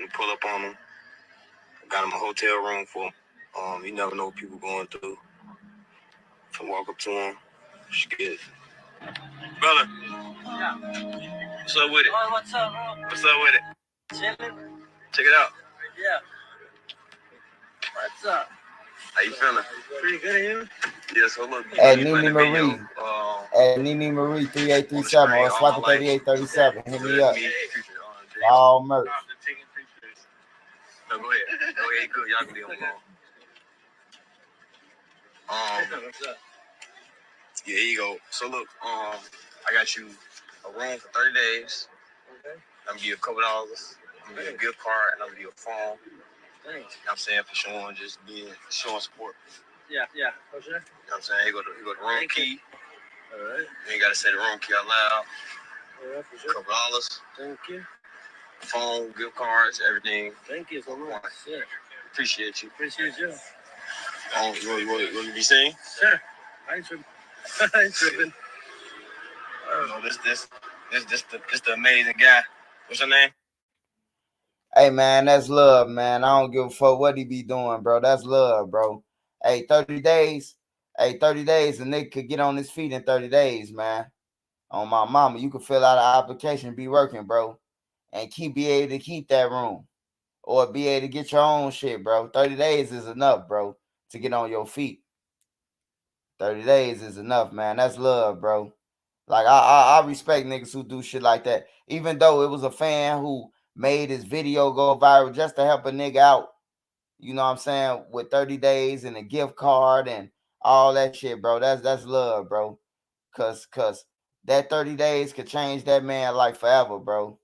And pull up on him. Got him a hotel room for him. You never know what people going through. So walk up to him. Shit. Brother. Yeah. What's up with it? Oh, what's up, bro? What's up with it? Chilling. Check it out. Yeah. What's up? How you feeling? Pretty good, you? Yeah, so look. At Nene Marie. At Nene Marie 3837 or Swiper 3837. Hit me up. All merch. No, go ahead. Go ahead. Good. Y'all can deal with yeah, here you go. So look, I got you a room for 30 days. Okay. I'm gonna give you a couple dollars. I'm gonna give you a gift card and I'm gonna give you a phone. Thanks. You know what I'm saying? For showing support. Yeah, for sure. You know what I'm saying? Here go the room key. All right. You ain't gotta say the room key out loud. All right, for sure. Couple dollars. Thank you. Phone, gift cards, everything. Thank you so much. Yeah. Appreciate you. Appreciate you. You be saying? Sure. I ain't tripping. I ain't tripping. You know, this the amazing guy. What's your name? Hey, man, that's love, man. I don't give a fuck what he be doing, bro. That's love, bro. Hey, 30 days. Hey, 30 days, a nigga could get on his feet in 30 days, man. On my mama, you can fill out an application and be working, bro. And be able to keep that room. Or be able to get your own shit, bro. 30 days is enough, bro, to get on your feet. 30 days is enough, man. That's love, bro. Like, I respect niggas who do shit like that. Even though it was a fan who made his video go viral just to help a nigga out. You know what I'm saying? With 30 days and a gift card and all that shit, bro. That's love, bro. Cause that 30 days could change that man life forever, bro.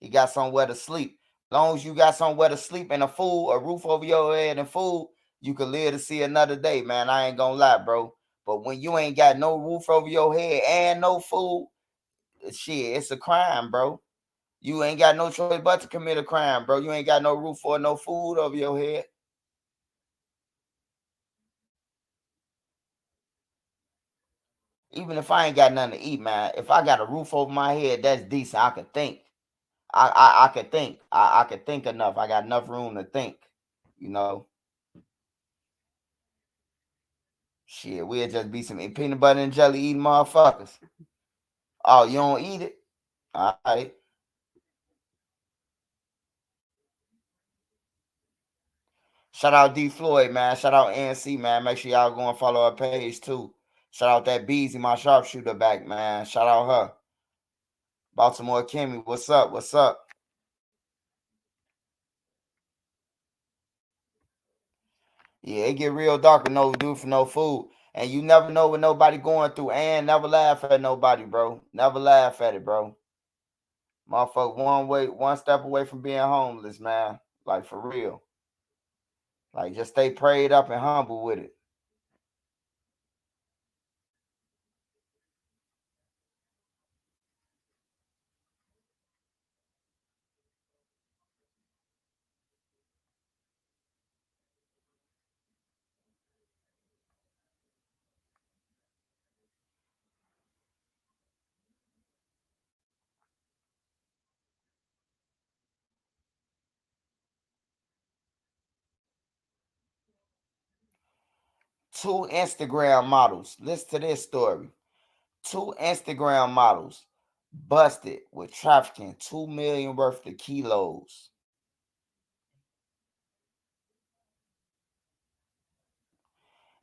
He got somewhere to sleep. As long as you got somewhere to sleep and a roof over your head and food, you can live to see another day, man. I ain't gonna lie, bro. But when you ain't got no roof over your head and no food, shit, it's a crime, bro. You ain't got no choice but to commit a crime, bro. You ain't got no roof or no food over your head. Even if I ain't got nothing to eat, man, if I got a roof over my head, that's decent. I can think. I could think. I could think enough. I got enough room to think. You know. Shit, we'll just be some peanut butter and jelly eating motherfuckers. Oh, you don't eat it? All right. Shout out D Floyd, man. Shout out NC, man. Make sure y'all go and follow her page too. Shout out that Beezy, my sharpshooter back, man. Shout out her. Baltimore Kimmy, what's up? What's up? Yeah, it get real dark with no food for no food. And you never know what nobody going through. And never laugh at nobody, bro. Never laugh at it, bro. Motherfucker, one step away from being homeless, man. Like, for real. Like, just stay prayed up and humble with it. Two Instagram models. Listen to this story. Two Instagram models busted with trafficking 2 million worth of kilos.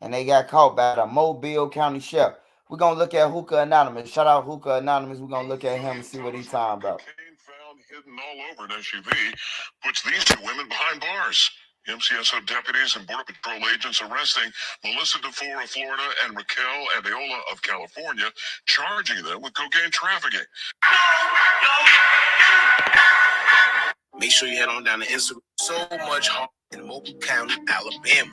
And they got caught by the Mobile County Sheriff. We're going to look at Hookah Anonymous. Shout out Hookah Anonymous. We're going to look at him and see what he's talking about. Found hidden all over an SUV puts these two women behind bars. MCSO deputies and Border Patrol agents arresting Melissa DeFore of Florida and Raquel Adeola of California, charging them with cocaine trafficking. Make sure you head on down to Instagram. So much harm in Mobile County, Alabama.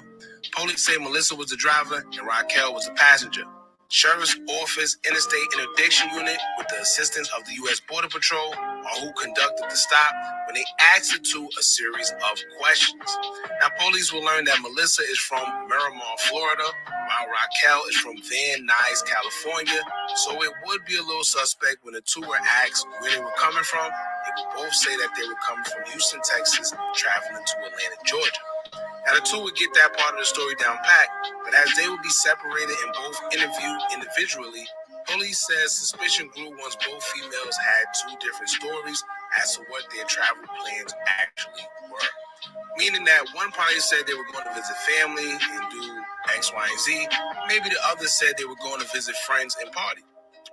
Police say Melissa was the driver and Raquel was the passenger. Sheriff's Office Interstate Interdiction Unit, with the assistance of the U.S. Border Patrol, are who conducted the stop when they asked the two a series of questions. Now, police will learn that Melissa is from Miramar, Florida, while Raquel is from Van Nuys, California. So it would be a little suspect when the two were asked where they were coming from. They would both say that they were coming from Houston, Texas, traveling to Atlanta, Georgia. Now, the two would get that part of the story down pat, but as they would be separated and both interviewed individually, police says suspicion grew once both females had two different stories as to what their travel plans actually were. Meaning that one party said they were going to visit family and do X, Y, and Z. Maybe the other said they were going to visit friends and party.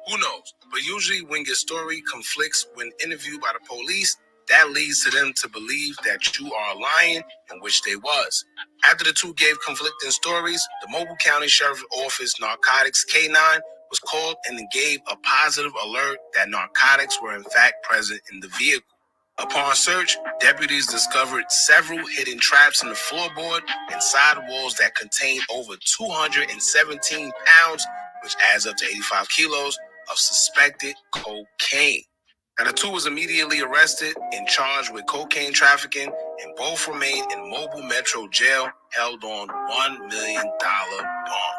Who knows? But usually when your story conflicts when interviewed by the police, that leads to them to believe that you are lying, in which they was. After the two gave conflicting stories, the Mobile County Sheriff's Office Narcotics K9 was called and gave a positive alert that narcotics were in fact present in the vehicle. Upon search, deputies discovered several hidden traps in the floorboard and sidewalls that contained over 217 pounds, which adds up to 85 kilos, of suspected cocaine. Now, the two was immediately arrested and charged with cocaine trafficking, and both remain in Mobile Metro Jail, held on $1 million bond.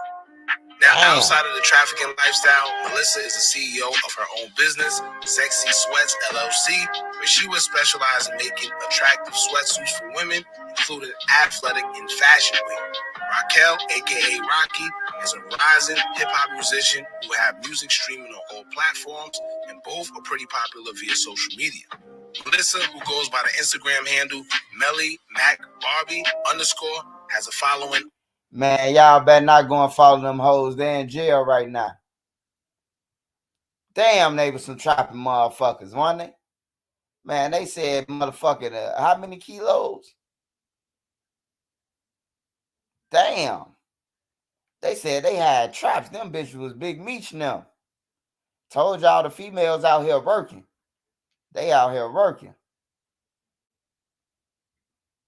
Now, outside of the trafficking lifestyle, Melissa is the CEO of her own business, Sexy Sweats LLC, where she was specialized in making attractive sweatsuits for women, including athletic and fashion wear. Raquel, aka Rocky, is a rising hip-hop musician who have music streaming on all platforms, and both are pretty popular via social media. Melissa, who goes by the Instagram handle Melly Mac Barbie _ has a following. Man, y'all better not go and follow them hoes. They in jail right now. Damn, they was some trapping motherfuckers, weren't they? Man, they said motherfucking how many kilos? Damn. They said they had traps. Them bitches was Big Meech now. Told y'all the females out here working. They out here working.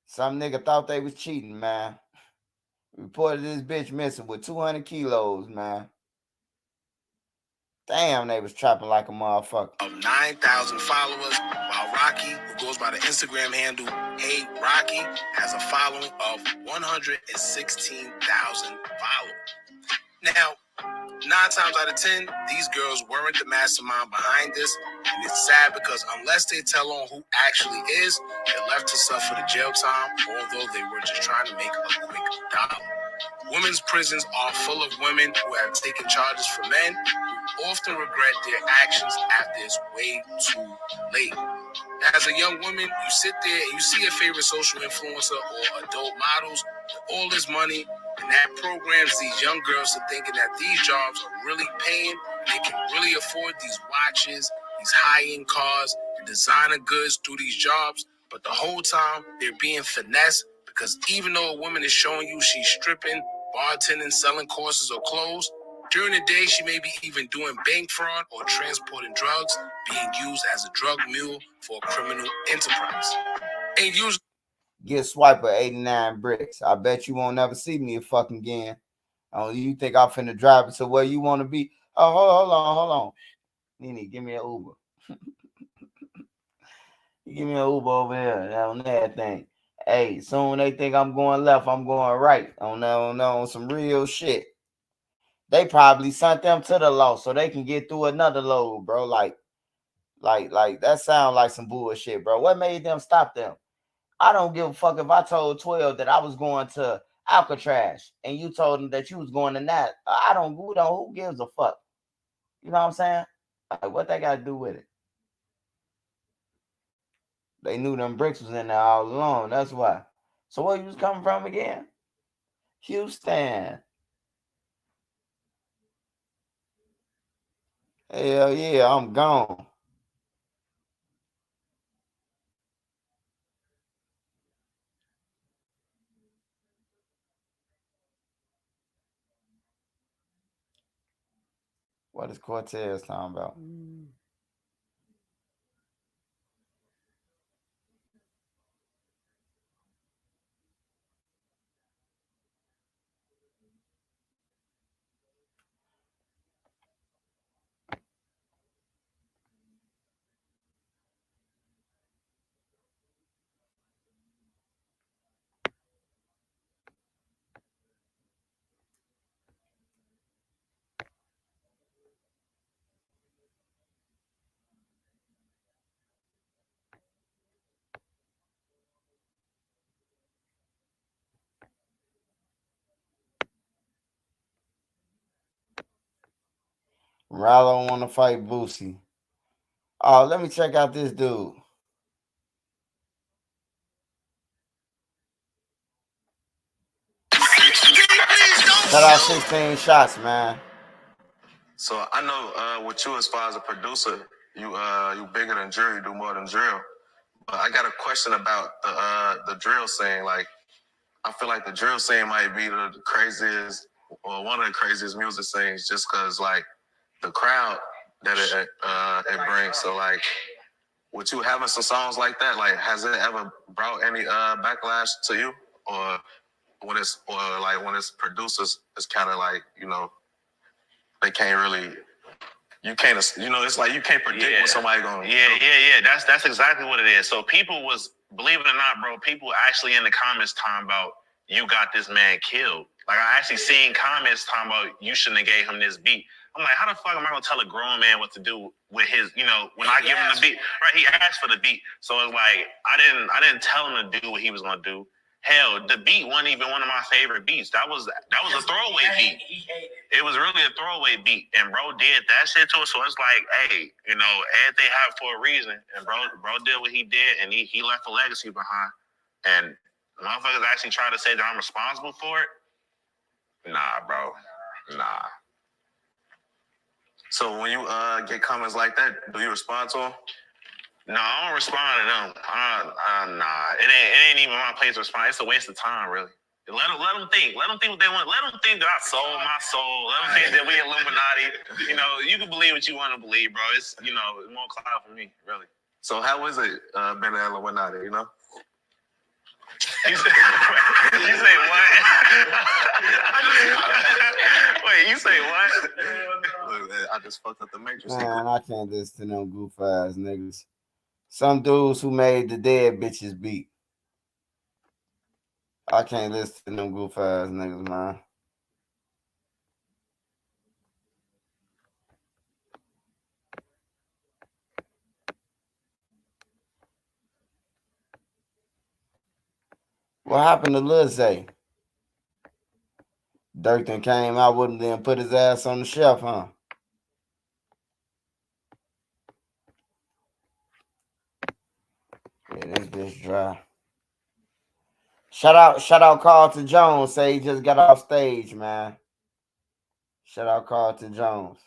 Some nigga thought they was cheating, man. Reported this bitch missing with 200 kilos, man. Damn, they was trapping like a motherfucker. Of 9,000 followers, while Rocky, who goes by the Instagram handle Hey Rocky, has a following of 116,000 followers. Now, 9 times out of 10, these girls weren't the mastermind behind this, and it's sad because unless they tell on who actually is, they're left to suffer the jail time, although they were just trying to make a quick dollar. Women's prisons are full of women who have taken charges for men who often regret their actions after it's way too late. As a young woman, you sit there and you see your favorite social influencer or adult models with all this money, and that programs these young girls to thinking that these jobs are really paying, and they can really afford these watches, these high-end cars, and designer goods through these jobs. But the whole time, they're being finessed because even though a woman is showing you she's stripping, bartending, selling courses or clothes, during the day she may be even doing bank fraud or transporting drugs, being used as a drug mule for a criminal enterprise. And usually Get Swiper 89 bricks. I bet you won't never see me fucking again. Oh, you think I'm finna drive it to where you want to be? Oh, hold on. Nene, give me an Uber. Give me an Uber over here on that thing. Hey, soon they think I'm going left, I'm going right. On some real shit. They probably sent them to the law so they can get through another load, bro. Like that sound like some bullshit, bro. What made them stop them? I don't give a fuck if I told 12 that I was going to Alcatraz and you told them that you was going to that. Who gives a fuck? You know what I'm saying? Like, what they got to do with it? They knew them bricks was in there all along. That's why. So where you was coming from again? Houston. Hell yeah, I'm gone. What is Cortez talking about? Rallo want to fight Boosie. Oh, let me check out this dude. Cut out 16 shots, man. So I know with you as far as a producer, you bigger than drill, you do more than drill. But I got a question about the drill scene. Like, I feel like the drill scene might be the craziest or one of the craziest music scenes just because like the crowd that it brings. So like, with you having some songs like that, like has it ever brought any backlash to you, or when it's producers, it's kind of like, you know, they can't really, you can't, you know, it's like you can't predict what somebody gonna do. Yeah. That's exactly what it is. So people was, believe it or not, bro, people actually in the comments talking about you got this man killed. Like I actually seen comments talking about you shouldn't have gave him this beat. I'm like, how the fuck am I gonna tell a grown man what to do with his, you know, when I give him the beat? Right, he asked for the beat. So it's like I didn't tell him to do what he was gonna do. Hell, the beat wasn't even one of my favorite beats. That was a throwaway beat. It was really a throwaway beat, and bro did that shit to us. So it's like, hey, you know, everything happened for a reason, and bro did what he did, and he left a legacy behind. And motherfuckers actually try to say that I'm responsible for it. Nah, bro, nah. So when you get comments like that, do you respond to them? No, I don't respond to them. Nah, it ain't even my place to respond. It's a waste of time, really. Let them think. Let them think what they want. Let them think that I sold my soul. Let them think that we Illuminati. You know, you can believe what you want to believe, bro. It's, you know, more cloud for me, really. So how is it being an Illuminati, you know? You say what? Wait, you say what? I just fucked up the matrix. Man, I can't listen to them goof ass niggas. Some dudes who made the dead bitches beat. I can't listen to them goof ass niggas, man. What happened to Lil Zay? Dirk then came out with him, then put his ass on the shelf, huh? Yeah, this bitch dry. Shout out Carlton Jones. Say he just got off stage, man. Shout out Carlton Jones.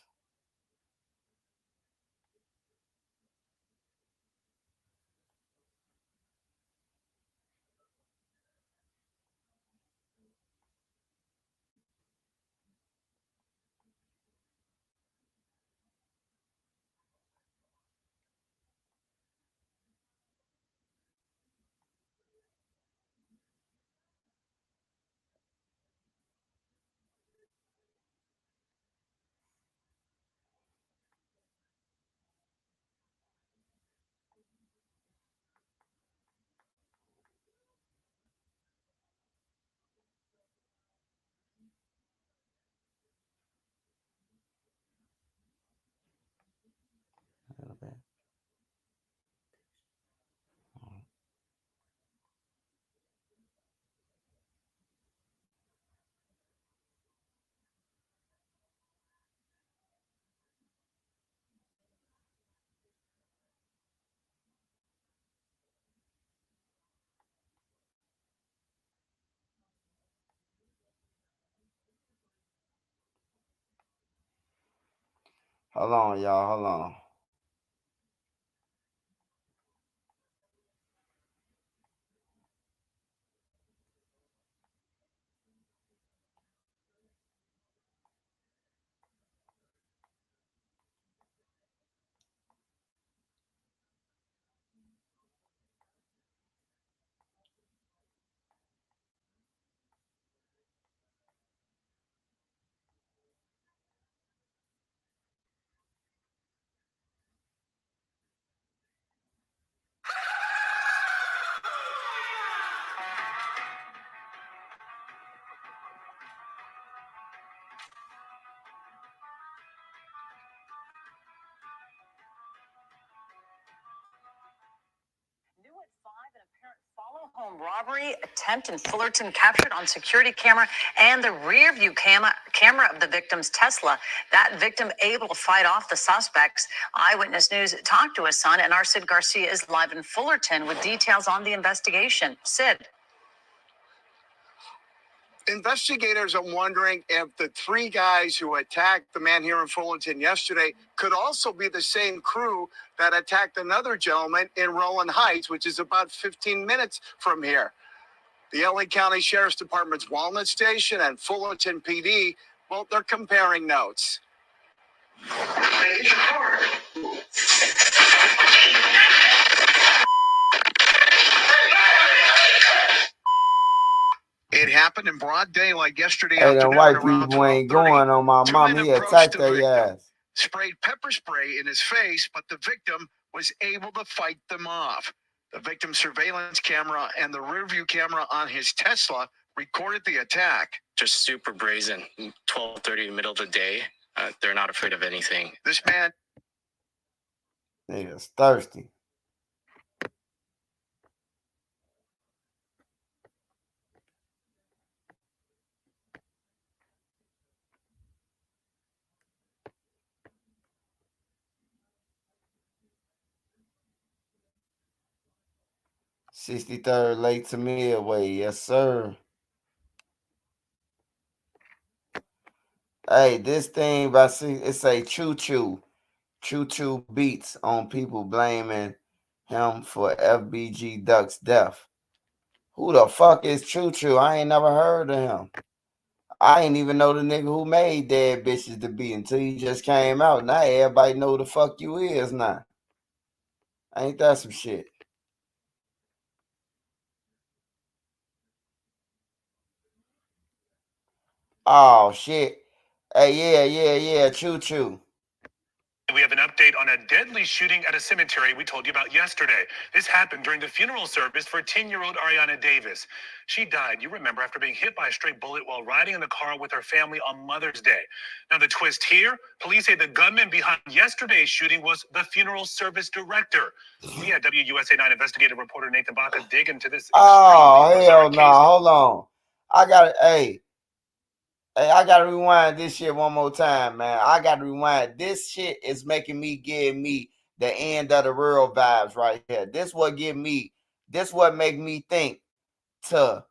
Hold on, y'all. Hold on. Home robbery attempt in Fullerton captured on security camera and the rear view camera of the victim's Tesla. That victim able to fight off the suspects. Eyewitness News talked to his son, and our Sid Garcia is live in Fullerton with details on the investigation. Sid. Investigators are wondering if the three guys who attacked the man here in Fullerton yesterday could also be the same crew that attacked another gentleman in Rowland Heights, which is about 15 minutes from here. The LA County Sheriff's Department's Walnut Station and Fullerton PD, well, they're comparing notes. It happened in broad daylight yesterday Hey, them afternoon white around people ain't 12:30. going on my mama. He attacked their ass. Sprayed pepper spray in his face, but the victim was able to fight them off. The victim's surveillance camera and the rearview camera on his Tesla recorded the attack. Just super brazen. 12:30 in the middle of the day. They're not afraid of anything. This man. Niggas thirsty. $63rd Lake to Midway. Yes, sir. Hey, this thing by it say Choo Choo. Choo Choo beats on people blaming him for FBG Duck's death. Who the fuck is Choo Choo? I ain't never heard of him. I ain't even know the nigga who made Dead Bitches to Be until he just came out. Now everybody know who the fuck you is now. Ain't that some shit? Oh shit. Hey, yeah, Choo Choo. We have an update on a deadly shooting at a cemetery we told you about yesterday. This happened during the funeral service for 10-year-old Ariana Davis. She died, you remember, after being hit by a stray bullet while riding in the car with her family on Mother's Day. Now, the twist here, police say the gunman behind yesterday's shooting was the funeral service director. We had WUSA 9 investigative reporter Nathan Baca dig into this. Oh, hell no. Hold on. I gotta rewind this shit one more time, man. I gotta rewind. This shit is making me give me the end of the world vibes right here. This what make me think to,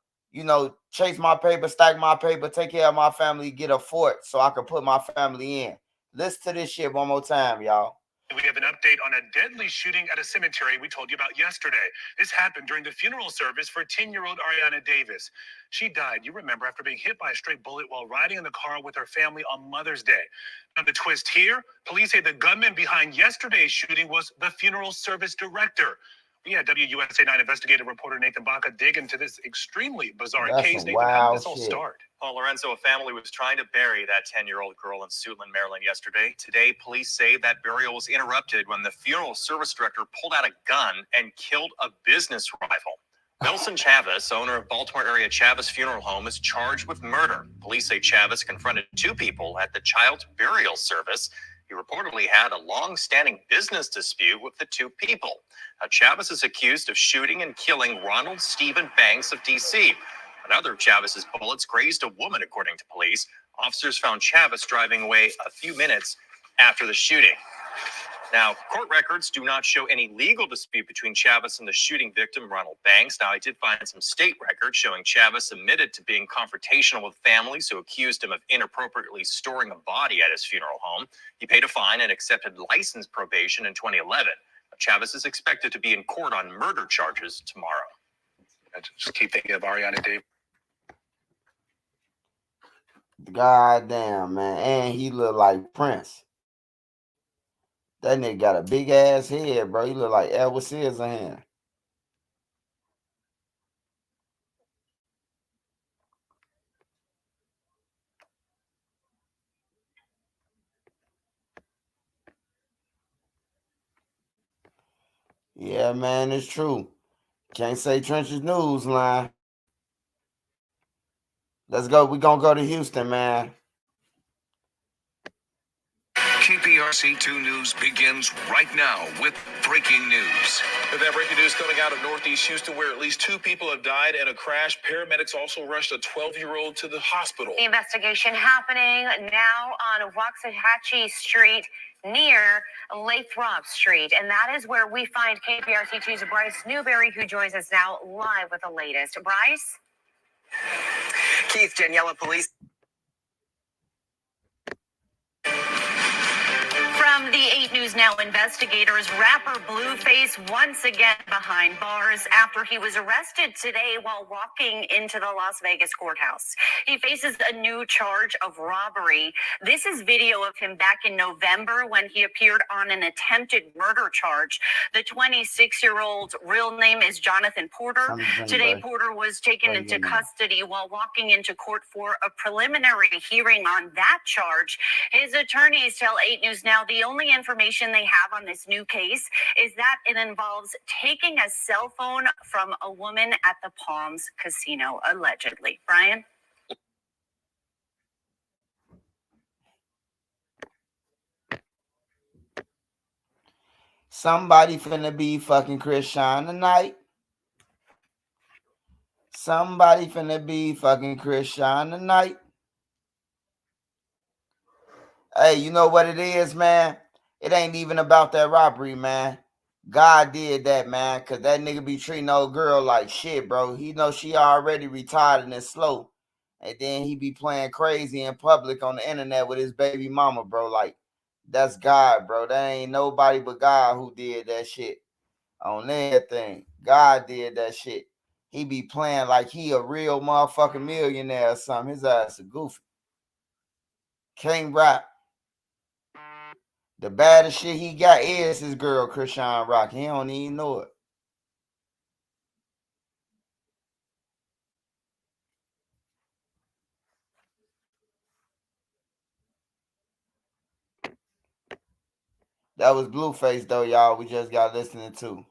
chase my paper, stack my paper, take care of my family, get a fort so I can put my family in. Listen to this shit one more time, y'all. We have an update on a deadly shooting at a cemetery we told you about yesterday. This happened during the funeral service for 10-year-old Ariana Davis. She died, you remember, after being hit by a stray bullet while riding in the car with her family on Mother's Day. Now, the twist here, police say the gunman behind yesterday's shooting was the funeral service director. We had WUSA 9 investigative reporter Nathan Baca dig into this extremely bizarre case. Nathan, how did this all start? Well, Lorenzo, a family was trying to bury that 10-year-old girl in Suitland, Maryland yesterday. Today, police say that burial was interrupted when the funeral service director pulled out a gun and killed a business rival. Nelson Chavez, owner of Baltimore area Chavez Funeral Home, is charged with murder. Police say Chavez confronted two people at the child's burial service. He reportedly had a long-standing business dispute with the two people. Now, Chavez is accused of shooting and killing Ronald Stephen Banks of D.C. Another of Chavez's bullets grazed a woman, according to police. Officers found Chavez driving away a few minutes after the shooting. Now, court records do not show any legal dispute between Chavez and the shooting victim, Ronald Banks. Now, I did find some state records showing Chavez admitted to being confrontational with families who accused him of inappropriately storing a body at his funeral home. He paid a fine and accepted license probation in 2011. Chavez is expected to be in court on murder charges tomorrow. I just keep thinking of Ariana Davis. God damn, man. And he look like Prince. That nigga got a big ass head, bro. He look like Edward Scissorhands. Yeah, man, it's true. Can't say Trench's news line. Let's go. We're going to go to Houston, man. KPRC 2 News begins right now with breaking news. With that breaking news coming out of Northeast Houston, where at least 2 people have died in a crash, paramedics also rushed a 12-year-old to the hospital. The investigation happening now on Waxahachie Street near Lathrop Street. And that is where we find KPRC 2's Bryce Newberry, who joins us now live with the latest. Bryce? Keith, Daniela, police. From the 8 News Now investigators, rapper Blueface once again behind bars after he was arrested today while walking into the Las Vegas courthouse. He faces a new charge of robbery. This is video of him back in November when he appeared on an attempted murder charge. The 26-year-old's real name is Jonathan Porter. Today, Porter was taken into custody while walking into court for a preliminary hearing on that charge. His attorneys tell 8 News Now the only information they have on this new case is that it involves taking a cell phone from a woman at the Palms Casino, allegedly. Brian? Somebody finna be fucking Chris Shine tonight. Somebody finna be fucking Chris Shine tonight. Hey, you know what it is, man? It ain't even about that robbery, man. God did that, man, because that nigga be treating old girl like shit, bro. He know she already retarded and slow. And then he be playing crazy in public on the internet with his baby mama, bro. Like, that's God, bro. That ain't nobody but God who did that shit on everything. God did that shit. He be playing like he a real motherfucking millionaire or something. His ass a goofy. King Rap. The baddest shit he got is his girl, Krishan Rock. He don't even know it. That was Blueface, though, y'all. We just got listening to.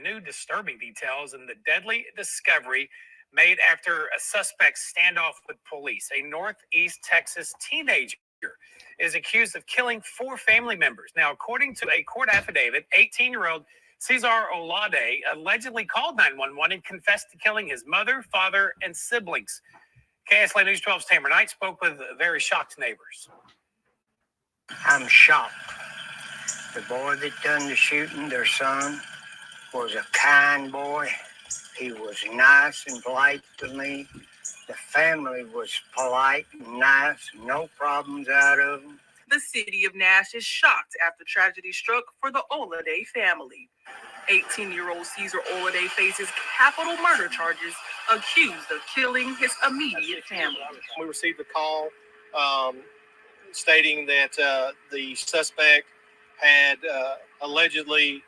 New disturbing details in the deadly discovery made after a suspect standoff with police. A Northeast Texas teenager is accused of killing 4 family members. Now, according to a court affidavit, 18-year-old Cesar Olade allegedly called 911 and confessed to killing his mother, father, and siblings. KSLA News 12's Tamer Knight spoke with very shocked neighbors. I'm shocked. The boy that done the shooting, their son, was a kind boy. He was nice and polite to me. The family was polite and nice, no problems out of them. The city of Nash is shocked after tragedy struck for the Olade family. 18-year-old Cesar Olade faces capital murder charges, accused of killing his immediate family. We received a call stating that the suspect had allegedly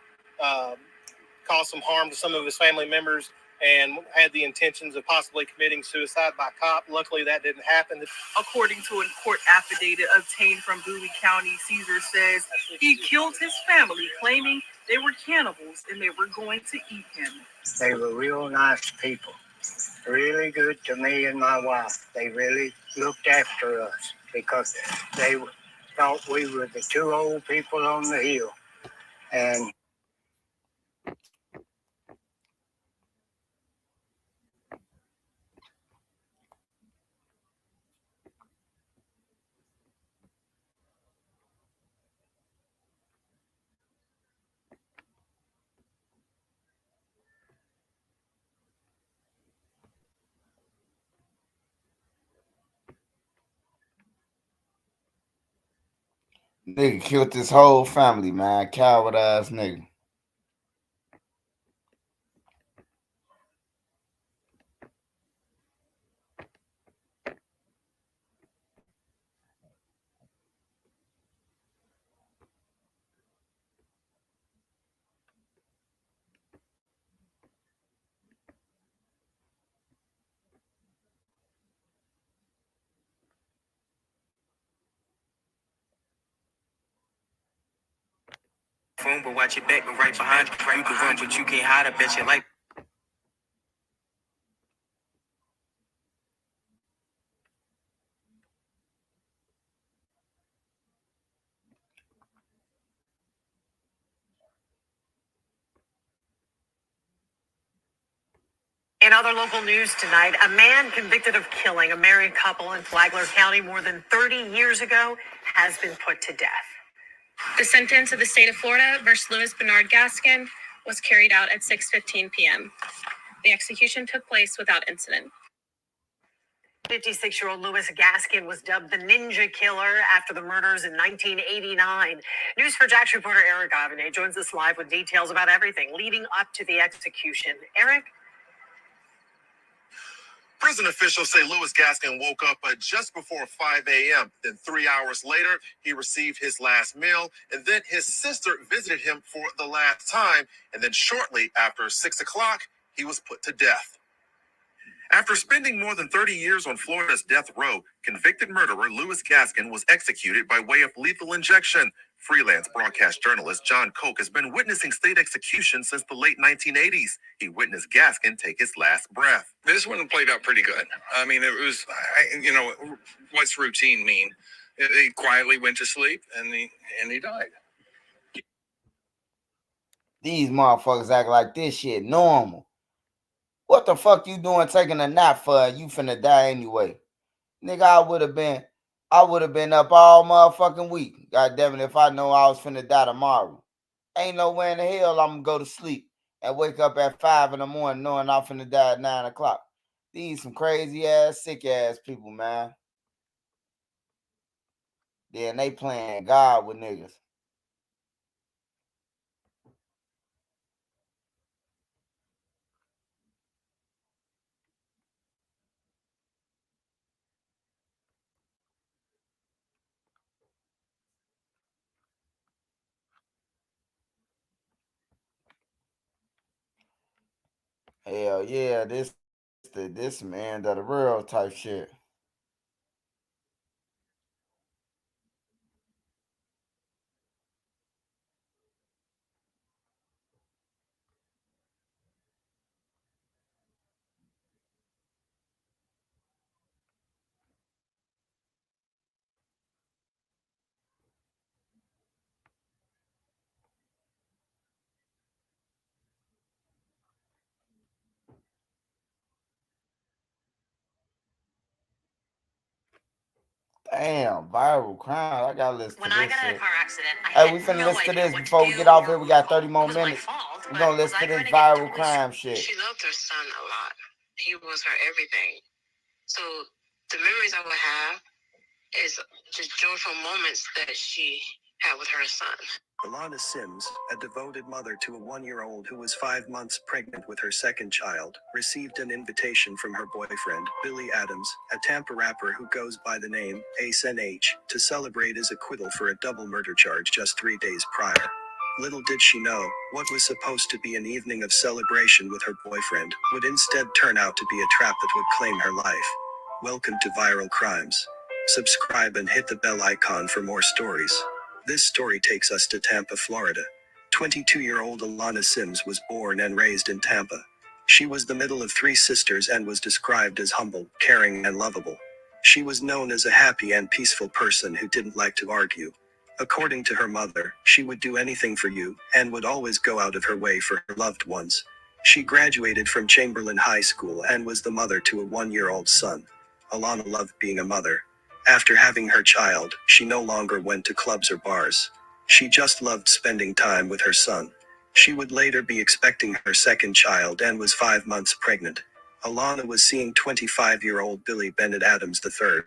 caused some harm to some of his family members and had the intentions of possibly committing suicide by cop. Luckily, that didn't happen. According to a court affidavit obtained from Bowie County, Cesar says he killed his family, claiming they were cannibals and they were going to eat him. They were real nice people, really good to me and my wife. They really looked after us because they thought we were the 2 old people on the hill. And Nigga killed his whole family, man. Coward ass nigga. Phone, but watch your back, but right behind you. You can run, but you can't hide. I bet you like. In other local news tonight, a man convicted of killing a married couple in Flagler County more than 30 years ago has been put to death. The sentence of the state of Florida versus Louis Bernard Gaskin was carried out at 6:15 p.m. The execution took place without incident. 56-year-old Louis Gaskin was dubbed the Ninja Killer after the murders in 1989. News4Jax reporter Eric Avene joins us live with details about everything leading up to the execution. Eric? Prison officials say Louis Gaskin woke up just before 5 a.m. Then 3 hours later, he received his last meal. And then his sister visited him for the last time. And then shortly after 6 o'clock, he was put to death. After spending more than 30 years on Florida's death row, convicted murderer Louis Gaskin was executed by way of lethal injection. Freelance broadcast journalist John Koch has been witnessing state execution since the late 1980s. He witnessed Gaskin take his last breath. This one played out pretty good. I mean, it was, what's routine mean? He quietly went to sleep and he died. These motherfuckers act like this shit normal. What the fuck you doing taking a nap for? You finna die anyway. Nigga, I would have been up all motherfucking week. God damn it, if I know I was finna die tomorrow. Ain't no way in the hell I'm gonna go to sleep and wake up at 5 in the morning knowing I'm finna die at 9 o'clock. These some crazy ass, sick ass people, man. Then they playing God with niggas. Hell yeah, this man of the real type shit. Damn, viral crime. I gotta listen to this shit. When I got in a car accident, Hey, we finna listen to this before we get off here. We got 30 more minutes. We're gonna listen to this viral crime shit. She loved her son a lot. He was her everything. So the memories I would have is just joyful moments that she had with her son. Alana Sims, a devoted mother to a 1-year-old who was 5 months pregnant with her second child, received an invitation from her boyfriend, Billy Adams, a Tampa rapper who goes by the name Ace NH, to celebrate his acquittal for a double murder charge just 3 days prior. Little did she know, what was supposed to be an evening of celebration with her boyfriend would instead turn out to be a trap that would claim her life. Welcome to Viral Crimes. Subscribe and hit the bell icon for more stories. This story takes us to Tampa, Florida. 22-year-old Alana Sims was born and raised in Tampa. She was the middle of 3 sisters and was described as humble, caring, and lovable. She was known as a happy and peaceful person who didn't like to argue. According to her mother, she would do anything for you and would always go out of her way for her loved ones. She graduated from Chamberlain High School and was the mother to a 1-year-old son. Alana loved being a mother. After having her child, she no longer went to clubs or bars. She just loved spending time with her son. She would later be expecting her second child and was 5 months pregnant. Alana was seeing 25-year-old Billy Bennett Adams III.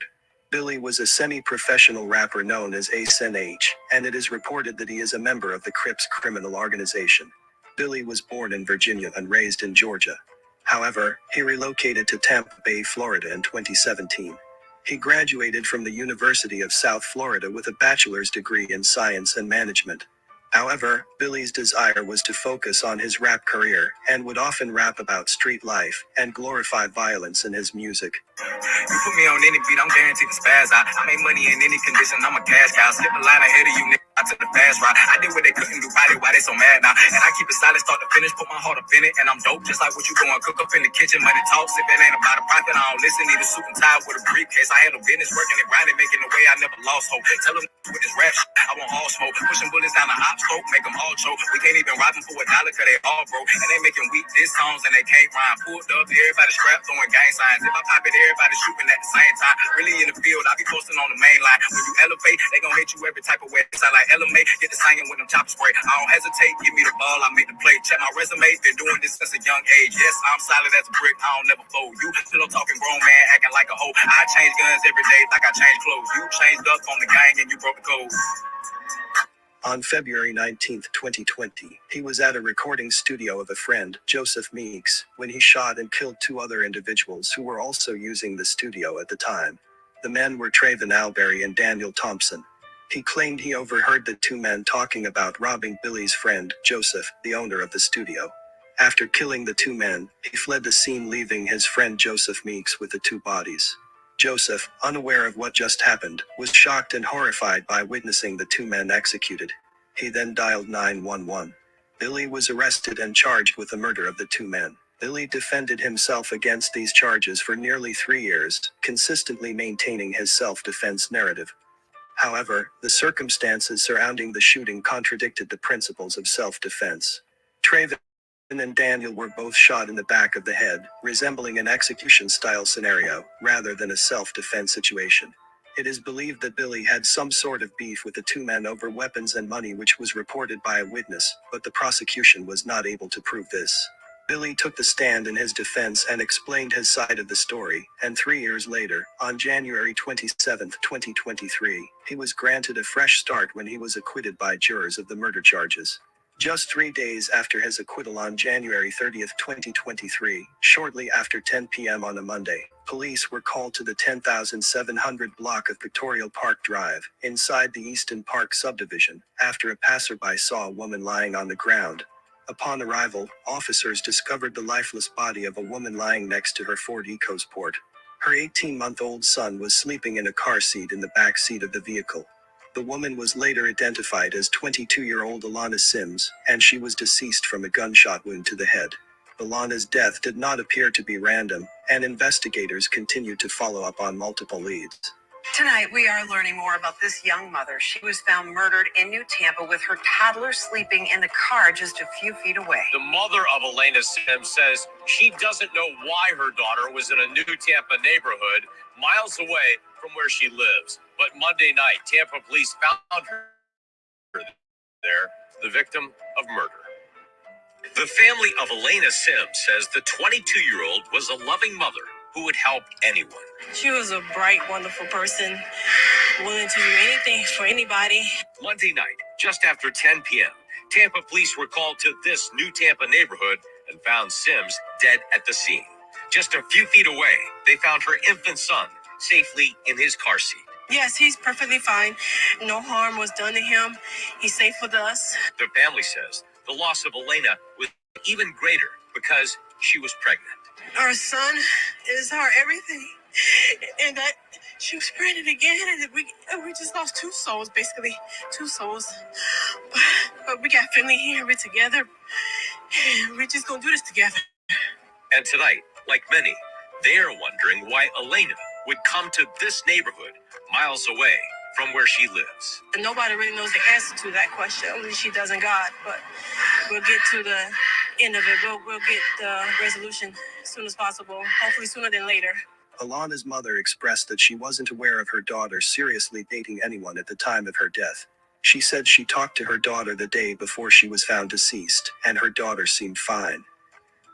Billy was a semi-professional rapper known as Ace NH, and it is reported that he is a member of the Crips criminal organization. Billy was born in Virginia and raised in Georgia. However, he relocated to Tampa Bay, Florida in 2017. He graduated from the University of South Florida with a bachelor's degree in science and management. However, Billy's desire was to focus on his rap career and would often rap about street life and glorify violence in his music. You put me on any beat, I'm guaranteed to spaz out. I make money in any condition, I'm a cash cow. Skip the line ahead of you, nigga. I took the fast route. I did what they couldn't do, probably why they so mad now. And I keep it solid, start to finish, put my heart up in it. And I'm dope, just like what you doing. Cook up in the kitchen, money talks. If it ain't about a profit, I don't listen. Need a suit and tie with a briefcase. I handle business, working and grinding, making the way I never lost hope. Tell them with this rap shit, I want all smoke. Pushing bullets down the op scope, make them all choke. We can't even rob them for $1, cause they all broke. And they making weak diss songs and they can't rhyme. Pulled up, everybody strapped, throwing gang signs. If I pop it, everybody shooting at the same time. Really in the field, I be posting on the main line. When you elevate, they gon' hit you every type of way. It sound like LMA, get the singing with them chopper spray. I don't hesitate, give me the ball, I make the play. Check my resume, been doing this since a young age. Yes, I'm solid as a brick, I don't never fold. You still talking grown man, acting like a hoe. I change guns every day like I change clothes. You changed up on the gang and you broke the code. On February 19, 2020, he was at a recording studio of a friend, Joseph Meeks, when he shot and killed 2 other individuals who were also using the studio at the time. The men were Trayvon Alberry and Daniel Thompson. He claimed he overheard the 2 men talking about robbing Billy's friend, Joseph, the owner of the studio. After killing the 2 men, he fled the scene, leaving his friend Joseph Meeks with the 2 bodies. Joseph, unaware of what just happened, was shocked and horrified by witnessing the 2 men executed. He then dialed 911. Billy was arrested and charged with the murder of the 2 men. Billy defended himself against these charges for nearly 3 years, consistently maintaining his self-defense narrative. However, the circumstances surrounding the shooting contradicted the principles of self-defense. Traven and Daniel were both shot in the back of the head, resembling an execution-style scenario, rather than a self-defense situation. It is believed that Billy had some sort of beef with the two men over weapons and money, which was reported by a witness, but the prosecution was not able to prove this. Billy took the stand in his defense and explained his side of the story, and 3 years later, on January 27, 2023, he was granted a fresh start when he was acquitted by jurors of the murder charges. Just 3 days after his acquittal on January 30, 2023, shortly after 10 p.m. on a Monday, police were called to the 10,700 block of Victoria Park Drive, inside the Easton Park subdivision, after a passerby saw a woman lying on the ground. Upon arrival, officers discovered the lifeless body of a woman lying next to her Ford EcoSport. Her 18-month-old son was sleeping in a car seat in the back seat of the vehicle. The woman was later identified as 22-year-old Alana Sims, and she was deceased from a gunshot wound to the head. Alana's death did not appear to be random, and investigators continued to follow up on multiple leads. Tonight, we are learning more about this young mother. She was found murdered in New Tampa with her toddler sleeping in the car just a few feet away. The mother of Alana Sims says she doesn't know why her daughter was in a New Tampa neighborhood miles away from where she lives. But Monday night, Tampa police found her there, the victim of murder. The family of Alana Sims says the 22-year-old was a loving mother who would help anyone. She was a bright, wonderful person, willing to do anything for anybody. Monday night, just after 10 p.m., Tampa police were called to this New Tampa neighborhood and found Sims dead at the scene. Just a few feet away, they found her infant son safely in his car seat. Yes, he's perfectly fine. No harm was done to him. He's safe with us. The family says the loss of Alana was even greater because she was pregnant. Our son is our everything. And that she was pregnant again, and we just lost two souls, basically. Two souls. But we got family here, we're together. And we're just gonna do this together. And tonight, like many, they are wondering why Alana would come to this neighborhood miles away from where she lives. And nobody really knows the answer to that question. Only she does and God. But we'll get to the end of it. We'll get the resolution as soon as possible. Hopefully sooner than later. Alana's mother expressed that she wasn't aware of her daughter seriously dating anyone at the time of her death. She said she talked to her daughter the day before she was found deceased, and her daughter seemed fine.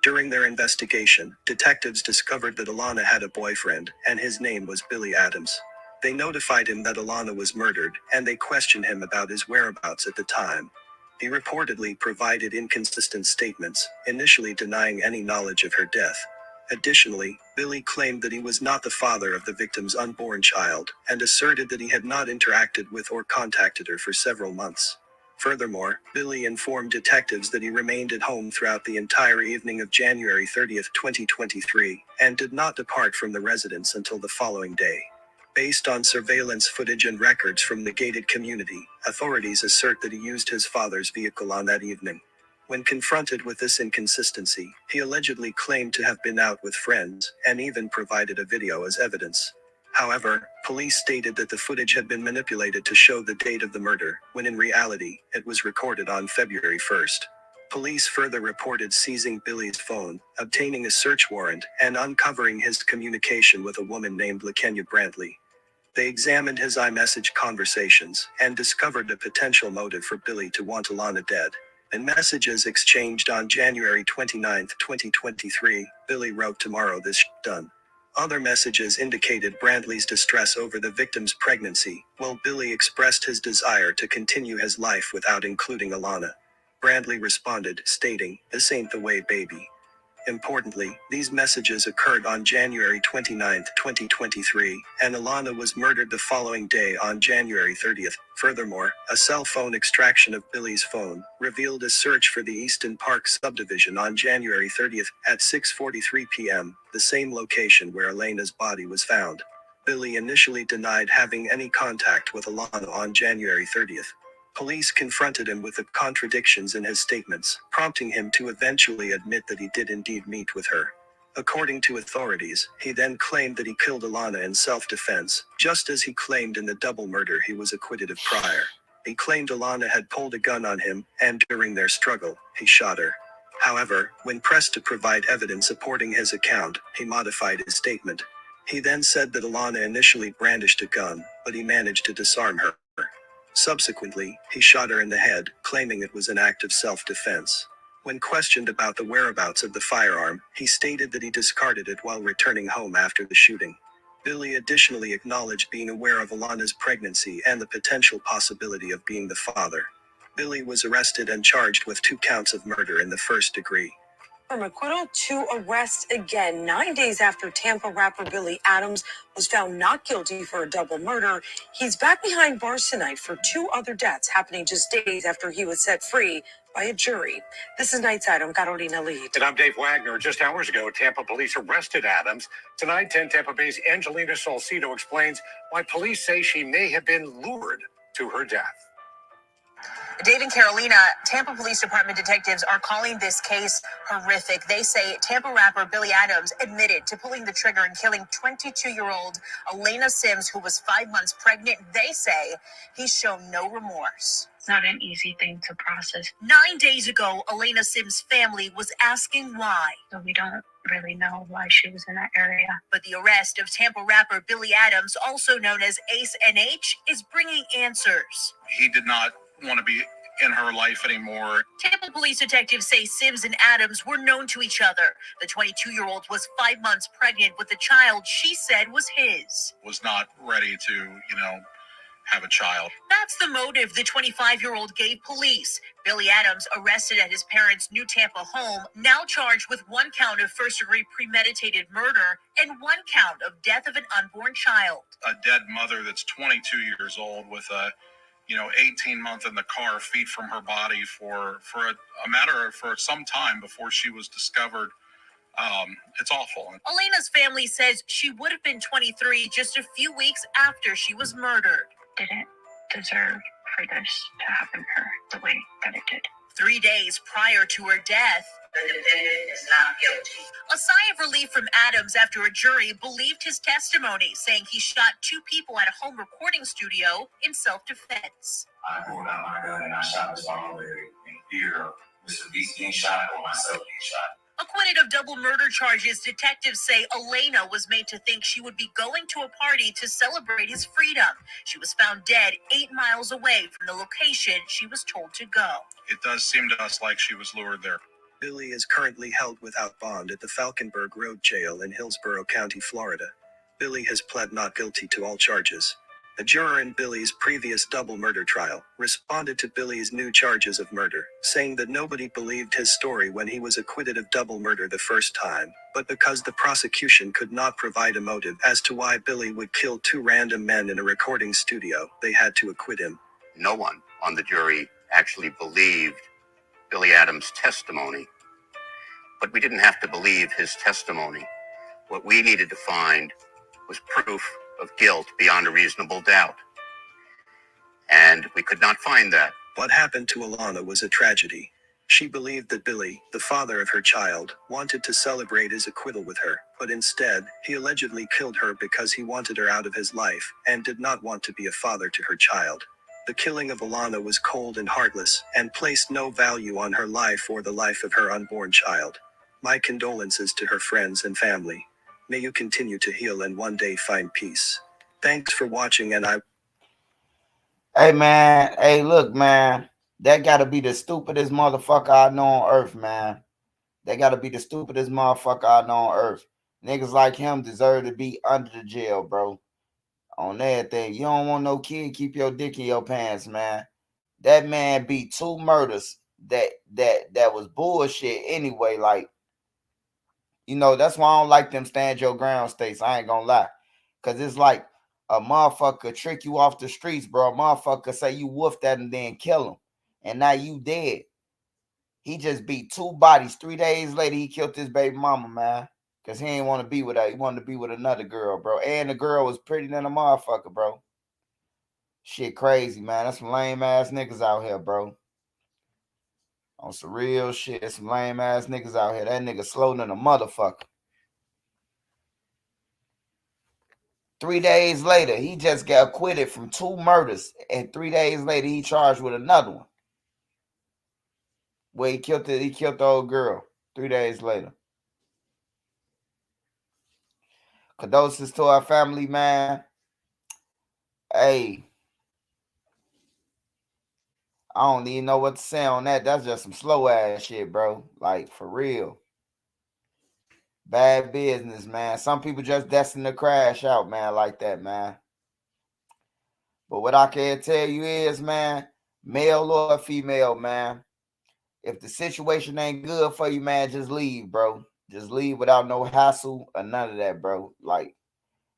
During their investigation, detectives discovered that Alana had a boyfriend, and his name was Billy Adams. They notified him that Alana was murdered, and they questioned him about his whereabouts at the time. He reportedly provided inconsistent statements, initially denying any knowledge of her death. Additionally, Billy claimed that he was not the father of the victim's unborn child, and asserted that he had not interacted with or contacted her for several months. Furthermore, Billy informed detectives that he remained at home throughout the entire evening of January 30, 2023, and did not depart from the residence until the following day. Based on surveillance footage and records from the gated community, authorities assert that he used his father's vehicle on that evening. When confronted with this inconsistency, he allegedly claimed to have been out with friends, and even provided a video as evidence. However, police stated that the footage had been manipulated to show the date of the murder, when in reality, it was recorded on February 1st. Police further reported seizing Billy's phone, obtaining a search warrant, and uncovering his communication with a woman named LaKenya Brantley. They examined his iMessage conversations, and discovered a potential motive for Billy to want Alana dead. In messages exchanged on January 29, 2023, Billy wrote, "Tomorrow this done." Other messages indicated Brantley's distress over the victim's pregnancy, while Billy expressed his desire to continue his life without including Alana. Brantley responded, stating, "This ain't the way, baby." Importantly, these messages occurred on January 29, 2023, and Alana was murdered the following day on January 30th. Furthermore, a cell phone extraction of Billy's phone revealed a search for the Easton Park subdivision on January 30th at 6:43 p.m., the same location where Alana's body was found. Billy initially denied having any contact with Alana on January 30th. Police confronted him with the contradictions in his statements, prompting him to eventually admit that he did indeed meet with her. According to authorities, he then claimed that he killed Alana in self-defense, just as he claimed in the double murder he was acquitted of prior. He claimed Alana had pulled a gun on him, and during their struggle, he shot her. However, when pressed to provide evidence supporting his account, he modified his statement. He then said that Alana initially brandished a gun, but he managed to disarm her. Subsequently, he shot her in the head, claiming it was an act of self-defense. When questioned about the whereabouts of the firearm, he stated that he discarded it while returning home after the shooting. Billy additionally acknowledged being aware of Alana's pregnancy and the potential possibility of being the father. Billy was arrested and charged with 2 counts of murder in the first degree. From acquittal to arrest again, 9 days after Tampa rapper Billy Adams was found not guilty for a double murder, he's back behind bars tonight for 2 other deaths happening just days after he was set free by a jury. This is Nightside. I'm Carolina Lead. And I'm Dave Wagner. Just hours ago, Tampa police arrested Adams. Tonight, 10 Tampa Bay's Angelina Salcido explains why police say she may have been lured to her death. Dave and Carolina, Tampa Police Department detectives are calling this case horrific. They say Tampa rapper Billy Adams admitted to pulling the trigger and killing 22-year-old Alana Sims, who was 5 months pregnant. They say he's shown no remorse. It's not an easy thing to process. 9 days ago, Alana Sims' family was asking why. So we don't really know why she was in that area. But the arrest of Tampa rapper Billy Adams, also known as Ace NH, is bringing answers. He did not want to be in her life anymore. Tampa police detectives say Sims and Adams were known to each other. The 22-year-old was 5 months pregnant with a child she said was his. Was not ready to, have a child. That's the motive the 25-year-old gave police. Billy Adams, arrested at his parents' New Tampa home, now charged with 1 count of first-degree premeditated murder and 1 count of death of an unborn child. A dead mother that's 22 years old with a 18-month in the car, feet from her body for some time before she was discovered. It's awful. Alana's family says she would have been 23 just a few weeks after she was murdered. Didn't deserve for this to happen to her the way that it did. 3 days prior to her death, the defendant is not guilty. A sigh of relief from Adams after a jury believed his testimony, saying he shot 2 people at a home recording studio in self-defense. I pulled out my gun and I shot this father in fear of Mr. Beast getting shot or myself getting shot. Acquitted of double murder charges, detectives say Alana was made to think she would be going to a party to celebrate his freedom. She was found dead 8 miles away from the location she was told to go. It does seem to us like she was lured there. Billy is currently held without bond at the Falkenberg Road Jail in Hillsborough County, Florida. Billy has pled not guilty to all charges. A juror in Billy's previous double murder trial responded to Billy's new charges of murder, saying that nobody believed his story when he was acquitted of double murder the first time, but because the prosecution could not provide a motive as to why Billy would kill 2 random men in a recording studio, they had to acquit him. No one on the jury actually believed Billy Adams' testimony, but we didn't have to believe his testimony. What we needed to find was proof of guilt beyond a reasonable doubt. And we could not find that. What happened to Alana was a tragedy. She believed that Billy, the father of her child, wanted to celebrate his acquittal with her, but instead, he allegedly killed her because he wanted her out of his life and did not want to be a father to her child. The killing of Alana was cold and heartless and placed no value on her life or the life of her unborn child. My condolences to her friends and family. May you continue to heal and one day find peace. Thanks for watching, and Hey, man. Hey, look, man. That got to be the stupidest motherfucker I know on earth, man. That got to be the stupidest motherfucker I know on earth. Niggas like him deserve to be under the jail, bro. On everything. You don't want no kid, keep your dick in your pants, man. That man beat 2 murders that was bullshit anyway. Like, that's why I don't like them stand your ground states. I ain't gonna lie. Because it's like a motherfucker trick you off the streets, bro. A motherfucker say you woofed that and then kill him. And now you dead. He just beat 2 bodies. 3 days later, he killed his baby mama, man. Because he ain't want to be with her. He wanted to be with another girl, bro. And the girl was pretty than a motherfucker, bro. Shit crazy, man. That's some lame-ass niggas out here, bro. On some real shit. Some lame-ass niggas out here. That nigga slow than a motherfucker. 3 days later, he just got acquitted from 2 murders. And 3 days later, he charged with another one. Where he killed the old girl 3 days later. Condolences to our family, man. Hey, I don't even know what to say on that. That's just some slow ass shit, bro. Like, for real. Bad business, man. Some people just destined to crash out, man, like that, man. But what I can tell you is, man, male or female, man, if the situation ain't good for you, man, just leave, bro. Just leave without no hassle or none of that, bro. Like,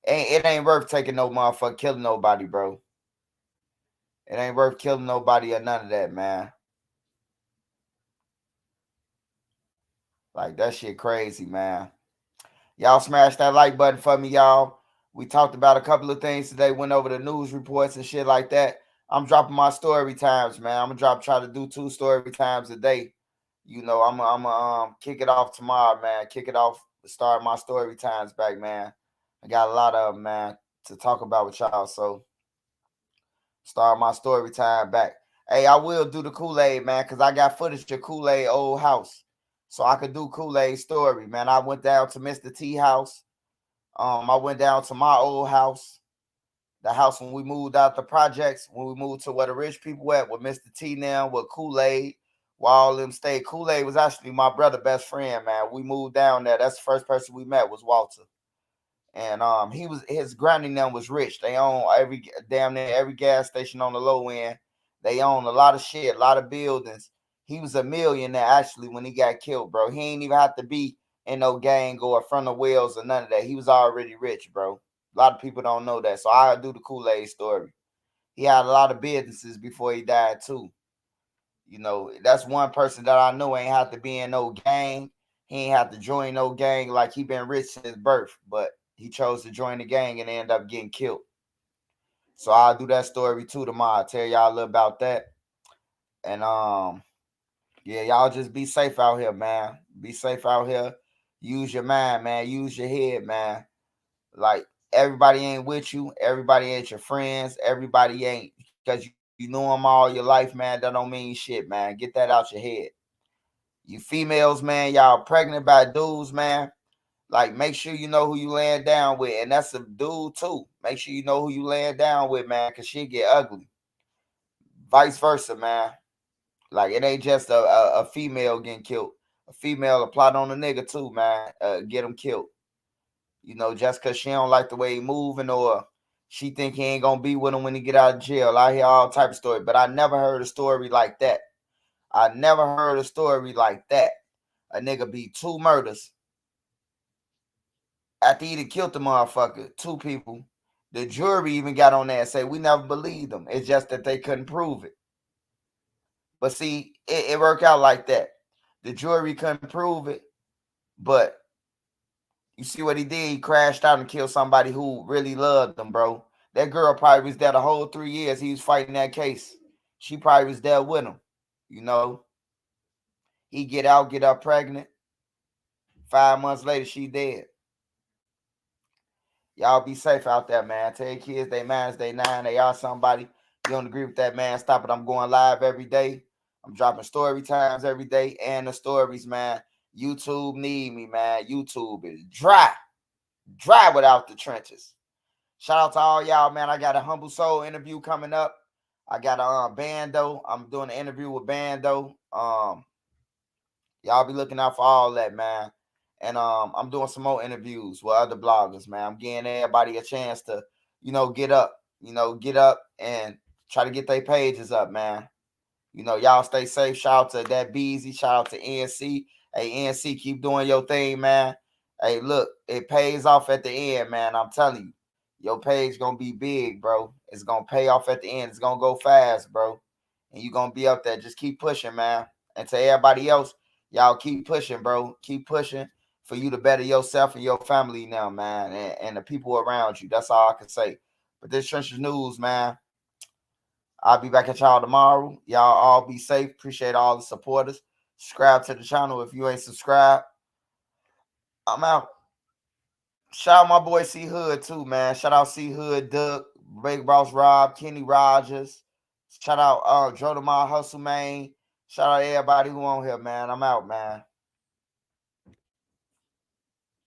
it ain't worth taking no motherfucker, killing nobody, bro. It ain't worth killing nobody or none of that, man. Like, that shit crazy, man. Y'all smash that like button for me, y'all. We talked about a couple of things today, went over the news reports and shit like that. I'm dropping my story times, man. I'm gonna try to do 2 story times a day. You know, I'm kick it off tomorrow, man. Kick it off, start my story times back, man. I got a lot of them, man, to talk about with y'all. So start my story time back. Hey, I will do the Kool-Aid, man, because I got footage of Kool-Aid old house. So I could do Kool-Aid story, man. I went down to Mr. T house. I went down to my old house. The house when we moved out the projects, when we moved to where the rich people at with Mr. T now, with Kool-Aid, while all them stayed. Kool-Aid was actually my brother best friend, man. We moved down there. That's the first person we met was Walter. And his granny now was rich. They own damn near every gas station on the low end. They own a lot of shit, a lot of buildings. He was a millionaire actually when he got killed, bro. He ain't even have to be in no gang or front of wheels or none of that. He was already rich, bro. A lot of people don't know that. So I'll do the Kool-Aid story. He had a lot of businesses before he died too. You know, that's one person that I know ain't have to be in no gang. He ain't have to join no gang like he been rich since birth, but he chose to join the gang and end up getting killed. So I'll do that story too tomorrow. I'll tell y'all a little about that. And yeah, y'all just be safe out here, man. Be safe out here. Use your mind, man. Use your head, man. Like, everybody ain't with you. Everybody ain't your friends. Everybody ain't, because you know them all your life, man. That don't mean shit, man. Get that out your head. You females, man, y'all pregnant by dudes, man. Like, make sure you know who you laying down with. And that's a dude, too. Make sure you know who you laying down with, man, because shit get ugly. Vice versa, man. Like, it ain't just a female getting killed. A female plot on a nigga, too, man. Get him killed. You know, just because she don't like the way he moving or she think he ain't going to be with him when he get out of jail. I hear all type of stories. But I never heard a story like that. I never heard a story like that. A nigga beat 2 murders. After he killed the motherfucker, 2 people, the jury even got on there and say, we never believed them. It's just that they couldn't prove it. But see, it worked out like that. The jury couldn't prove it, but you see what he did? He crashed out and killed somebody who really loved him, bro. That girl probably was there the whole 3 years he was fighting that case. She probably was there with him, you know. He get out, get her pregnant. 5 months later, she dead. Y'all be safe out there, man. Tell your kids they minds, they 9, they are somebody. You don't agree with that, man? Stop it. I'm going live every day. I'm dropping story times every day and the stories, man. YouTube need me, man. YouTube is dry without the trenches. Shout out to all y'all, man. I got a Humble Soul interview coming up. I got a Bando. I'm doing an interview with Bando. Y'all be looking out for all that, man. And I'm doing some more interviews with other bloggers, man. I'm giving everybody a chance to, get up, and try to get their pages up, man. Y'all stay safe. Shout out to that Beezy. Shout out to NC. Hey, NC, keep doing your thing, man. Hey, look, it pays off at the end, man. I'm telling you. Your page going to be big, bro. It's going to pay off at the end. It's going to go fast, bro. And you're going to be up there. Just keep pushing, man. And to everybody else, y'all keep pushing, bro. Keep pushing for you to better yourself and your family now, man. And the people around you. That's all I can say. But this Trenches News, man. I'll be back at y'all tomorrow. Y'all all be safe. Appreciate all the supporters. Subscribe to the channel if you ain't subscribed. I'm out. Shout out my boy C Hood too, man. Shout out C Hood, Duck, Big Boss Rob, Kenny Rogers. Shout out Joe DeMar Hustle, man. Shout out everybody who on here, man. I'm out, man.